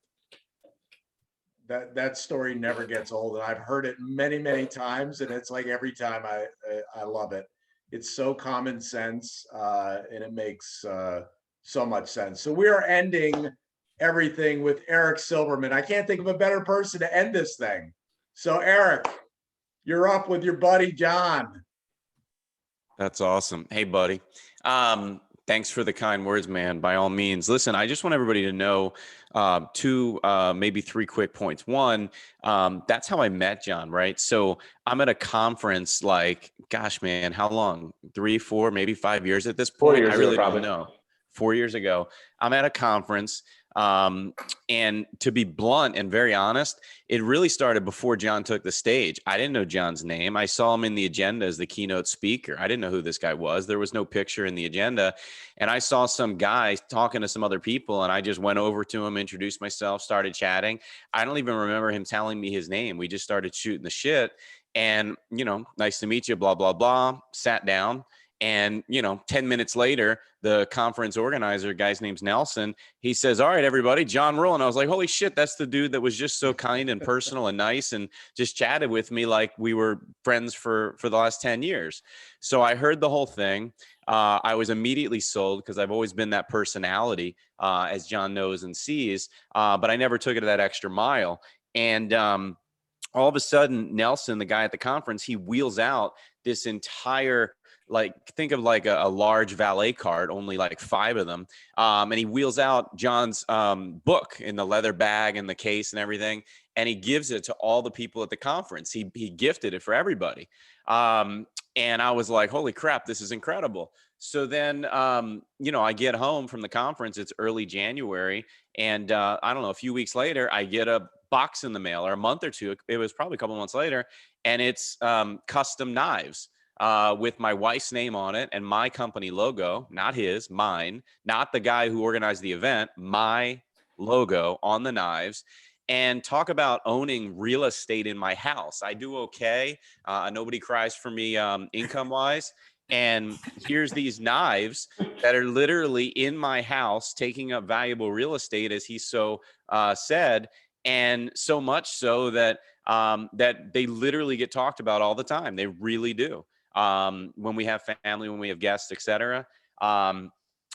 [SPEAKER 1] That story never gets old, and I've heard it many, many times, and it's like every time I love it. It's so common sense, and it makes so much sense. So we are ending everything with Eric Silverman. I can't think of a better person to end this thing. So Eric, you're up with your buddy John.
[SPEAKER 7] That's awesome. Hey, buddy. Thanks for the kind words, man. By all means. Listen, I just want everybody to know 2, maybe 3 quick points. One, that's how I met John, right? So I'm at a conference like, gosh, man, how long? 3, 4, maybe 5 years at this point?
[SPEAKER 2] 4 years
[SPEAKER 7] I really
[SPEAKER 2] ago, probably.
[SPEAKER 7] don't know. 4 years ago, I'm at a conference. And to be blunt and very honest, it really started before John took the stage. I didn't know John's name. I saw him in the agenda as the keynote speaker. I didn't know who this guy was. There was no picture in the agenda. And I saw some guy talking to some other people, and I just went over to him, introduced myself, started chatting. I don't even remember him telling me his name. We just started shooting the shit. And, nice to meet you, blah, blah, blah, sat down. And, 10 minutes later, the conference organizer, guy's name's Nelson, he says, all right, everybody, John Ruhlin. I was like, holy shit, that's the dude that was just so kind and personal and nice and just chatted with me like we were friends for the last 10 years. So I heard the whole thing. I was immediately sold because I've always been that personality, as John knows and sees, but I never took it that extra mile. And all of a sudden, Nelson, the guy at the conference, he wheels out this entire think of like a large valet cart, only like 5 of them. And he wheels out John's book in the leather bag and the case and everything. And he gives it to all the people at the conference. He gifted it for everybody. And I was like, holy crap, this is incredible. So then, I get home from the conference. It's early January. And I don't know, a few weeks later, I get a box in the mail, or a month or two. It was probably a couple months later. And it's custom knives. With my wife's name on it and my company logo, not his, mine, not the guy who organized the event, my logo on the knives. And talk about owning real estate in my house. I do okay. Nobody cries for me income wise. And here's these knives that are literally in my house, taking up valuable real estate, as he so said. And so much so that that they literally get talked about all the time. They really do. When we have family, when we have guests, etc.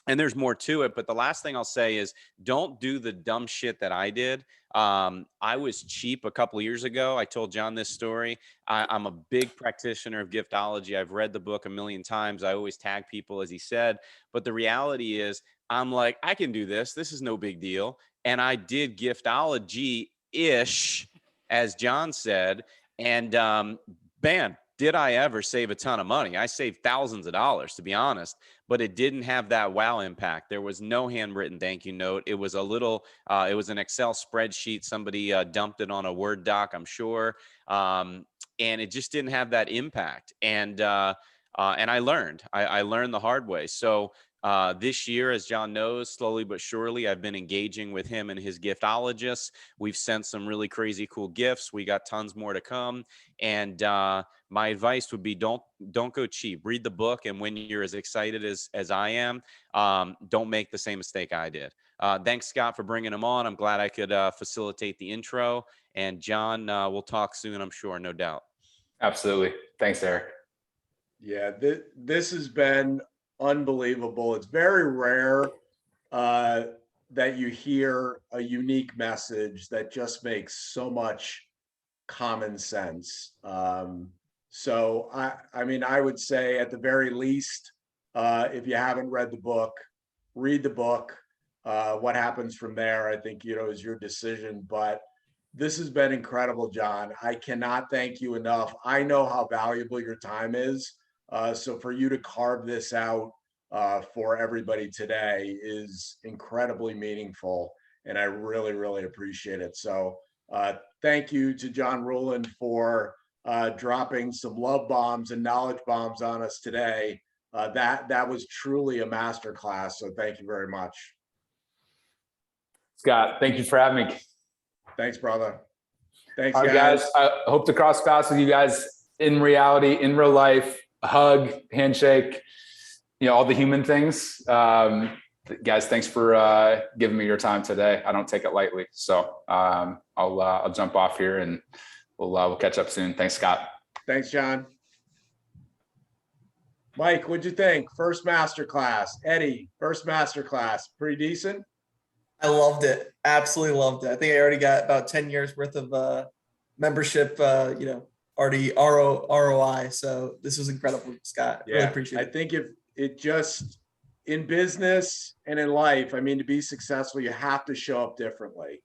[SPEAKER 7] and there's more to it. But the last thing I'll say is don't do the dumb shit that I did. I was cheap a couple of years ago. I told John this story. I'm a big practitioner of giftology. I've read the book a million times. I always tag people, as he said. But the reality is, I'm like, I can do this. This is no big deal. And I did giftology-ish, as John said. And man, did I ever save a ton of money? I saved thousands of dollars, to be honest, but it didn't have that wow impact. There was no handwritten thank you note. It was a little, it was an Excel spreadsheet. Somebody dumped it on a Word doc, I'm sure. And it just didn't have that impact. And I learned. I learned the hard way. So this year, as John knows, slowly but surely, I've been engaging with him and his giftologists. We've sent some really crazy cool gifts. We got tons more to come. And my advice would be don't go cheap. Read the book, and when you're as excited as I am, don't make the same mistake I did. Thanks, Scott, for bringing him on. I'm glad I could facilitate the intro. And John, we'll talk soon, I'm sure, no doubt.
[SPEAKER 2] Absolutely. Thanks, Eric.
[SPEAKER 1] Yeah, this has been unbelievable. It's very rare that you hear a unique message that just makes so much common sense. So I mean, I would say at the very least, if you haven't read the book, read the book. What happens from there, I think, is your decision. But this has been incredible, John. I cannot thank you enough. I know how valuable your time is. So for you to carve this out for everybody today is incredibly meaningful, and I really, really appreciate it. So thank you to John Ruhlin for dropping some love bombs and knowledge bombs on us today. That was truly a masterclass. So thank you very much.
[SPEAKER 2] Scott, thank you for having me.
[SPEAKER 1] Thanks, brother. Thanks,
[SPEAKER 2] all right, guys. I hope to cross paths with you guys in reality, in real life. A hug, handshake, all the human things. Guys, thanks for giving me your time today. I don't take it lightly. So I'll jump off here, and we'll catch up soon. Thanks, Scott.
[SPEAKER 1] Thanks, John. Mike, what'd you think? First masterclass. Eddie, first masterclass. Pretty decent?
[SPEAKER 8] I loved it. Absolutely loved it. I think I already got about 10 years worth of membership, already ROI. So this was incredible, Scott.
[SPEAKER 1] Yeah,
[SPEAKER 8] really appreciate it.
[SPEAKER 1] I think it just, in business and in life, I mean, to be successful, you have to show up differently.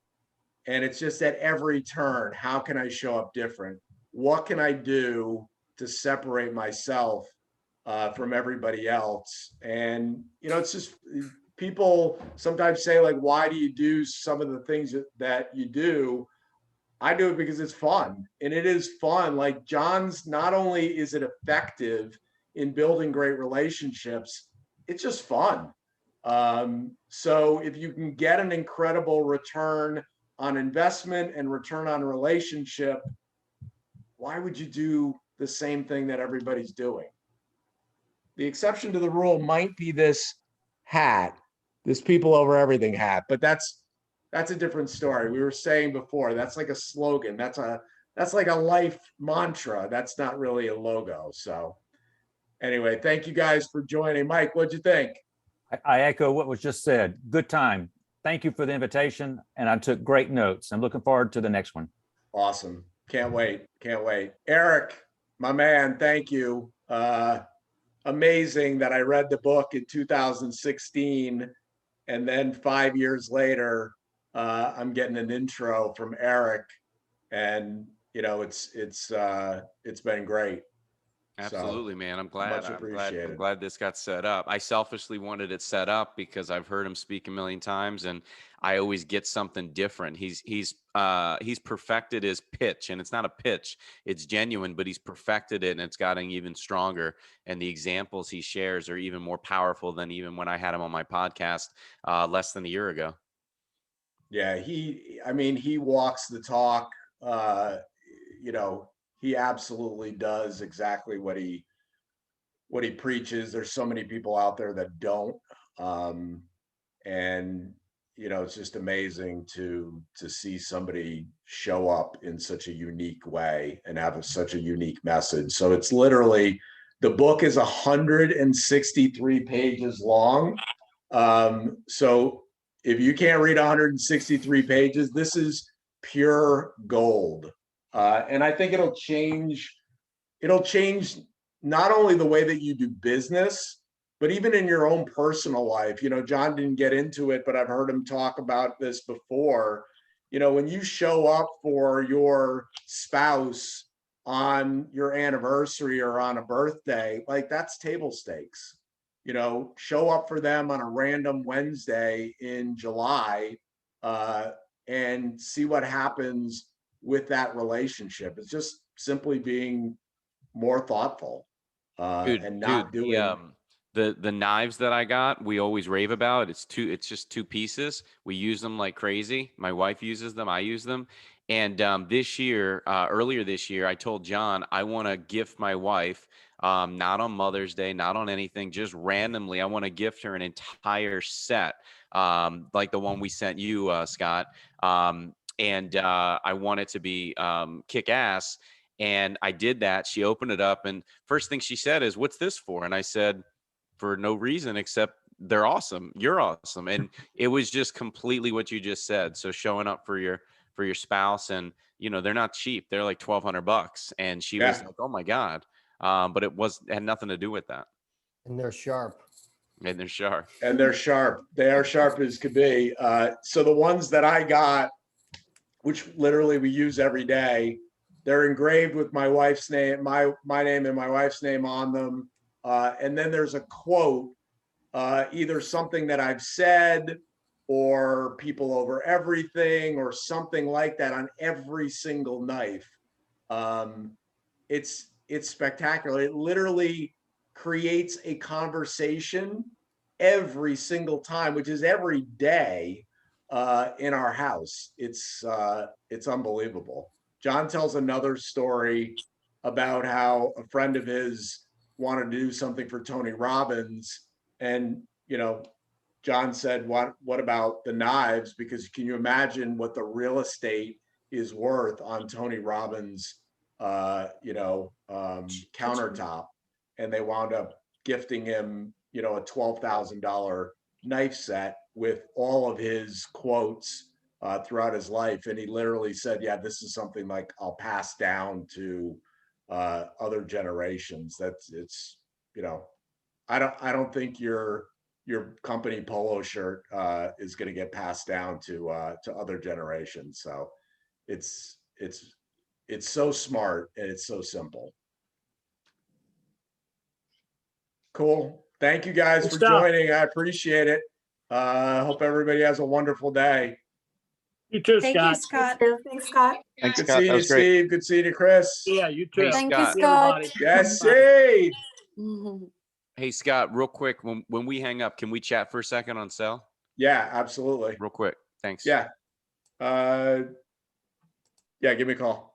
[SPEAKER 1] And it's just at every turn, how can I show up different? What can I do to separate myself from everybody else? And, it's just, people sometimes say, like, why do you do some of the things that you do? I do it because it's fun, and it is fun. Like, John's, not only is it effective in building great relationships, it's just fun. So if you can get an incredible return on investment and return on relationship, why would you do the same thing that everybody's doing? The exception to the rule might be this hat, this people over everything hat, but that's a different story. We were saying before, that's like a slogan. That's like a life mantra. That's not really a logo. So anyway, thank you guys for joining. Mike, what'd you think?
[SPEAKER 9] I echo what was just said. Good time. Thank you for the invitation, and I took great notes. I'm looking forward to the next one.
[SPEAKER 1] Awesome. Can't wait. Eric, my man, thank you. Amazing that I read the book in 2016, and then 5 years later, I'm getting an intro from Eric, and it's been great.
[SPEAKER 7] Absolutely, man. I'm glad.
[SPEAKER 1] Much appreciated.
[SPEAKER 7] I'm glad this got set up. I selfishly wanted it set up because I've heard him speak a million times, and I always get something different. He's perfected his pitch, and it's not a pitch; it's genuine. But he's perfected it, and it's gotten even stronger. And the examples he shares are even more powerful than even when I had him on my podcast less than a year ago.
[SPEAKER 1] Yeah, he walks the talk. He absolutely does exactly what he preaches. There's so many people out there that don't. And it's just amazing to see somebody show up in such a unique way and have such a unique message. So it's literally, the book is 163 pages long. So if you can't read 163 pages, this is pure gold. And I think it'll change not only the way that you do business, but even in your own personal life. You know, John didn't get into it, but I've heard him talk about this before. You know, when you show up for your spouse on your anniversary or on a birthday, like that's table stakes. You know, show up for them on a random Wednesday in July, and see what happens with that relationship. It's just simply being more thoughtful, and not doing.
[SPEAKER 7] The knives that I got, we always rave about. It's just two pieces. We use them like crazy. My wife uses them. I use them. And this year, earlier this year, I told John I want to gift my wife, not on Mother's Day, not on anything, just randomly. I want to gift her an entire set, like the one we sent you, Scott. And I want it to be kick ass. And I did that. She opened it up, and first thing she said is, "What's this for?" And I said, "For no reason except they're awesome. You're awesome." And it was just completely what you just said. So showing up for your spouse, and you know, they're not cheap. They're like $1,200. And she was like, "Oh my God." But had nothing to do with that.
[SPEAKER 10] And they're sharp.
[SPEAKER 7] And they're sharp.
[SPEAKER 1] And they're sharp. They are sharp as could be. So the ones that I got, which literally we use every day, they're engraved with my wife's name, my name and my wife's name on them. And then there's a quote, either something that I've said or people over everything or something like that on every single knife. It's spectacular. It literally creates a conversation every single time, which is every day in our house. It's unbelievable. John tells another story about how a friend of his wanted to do something for Tony Robbins, and you know, John said, what about the knives? Because can you imagine what the real estate is worth on Tony Robbins countertop? And they wound up gifting him, you know, a $12,000 knife set with all of his quotes throughout his life. And he literally said, yeah, this is something like I'll pass down to other generations. It's, you know, I don't think your company polo shirt is going to get passed down to other generations. So it's so smart and it's so simple. Cool. Thank you guys for joining. I appreciate it. Hope everybody has a wonderful day.
[SPEAKER 11] You too,
[SPEAKER 3] Thank
[SPEAKER 11] Scott.
[SPEAKER 3] you, Scott.
[SPEAKER 12] Thanks, Scott.
[SPEAKER 7] Thanks,
[SPEAKER 1] Good
[SPEAKER 7] Scott.
[SPEAKER 1] seeing
[SPEAKER 7] That
[SPEAKER 1] you,
[SPEAKER 7] was great.
[SPEAKER 1] Steve. Good seeing you, Chris.
[SPEAKER 11] Yeah, you too.
[SPEAKER 7] Hey,
[SPEAKER 12] Thank
[SPEAKER 7] Scott.
[SPEAKER 12] you, Scott.
[SPEAKER 11] Everybody.
[SPEAKER 1] Yes, Steve.
[SPEAKER 7] Hey, Scott, real quick, when we hang up, can we chat for a second on sale?
[SPEAKER 1] Yeah, absolutely.
[SPEAKER 7] Real quick. Thanks.
[SPEAKER 1] Yeah. Give me a call.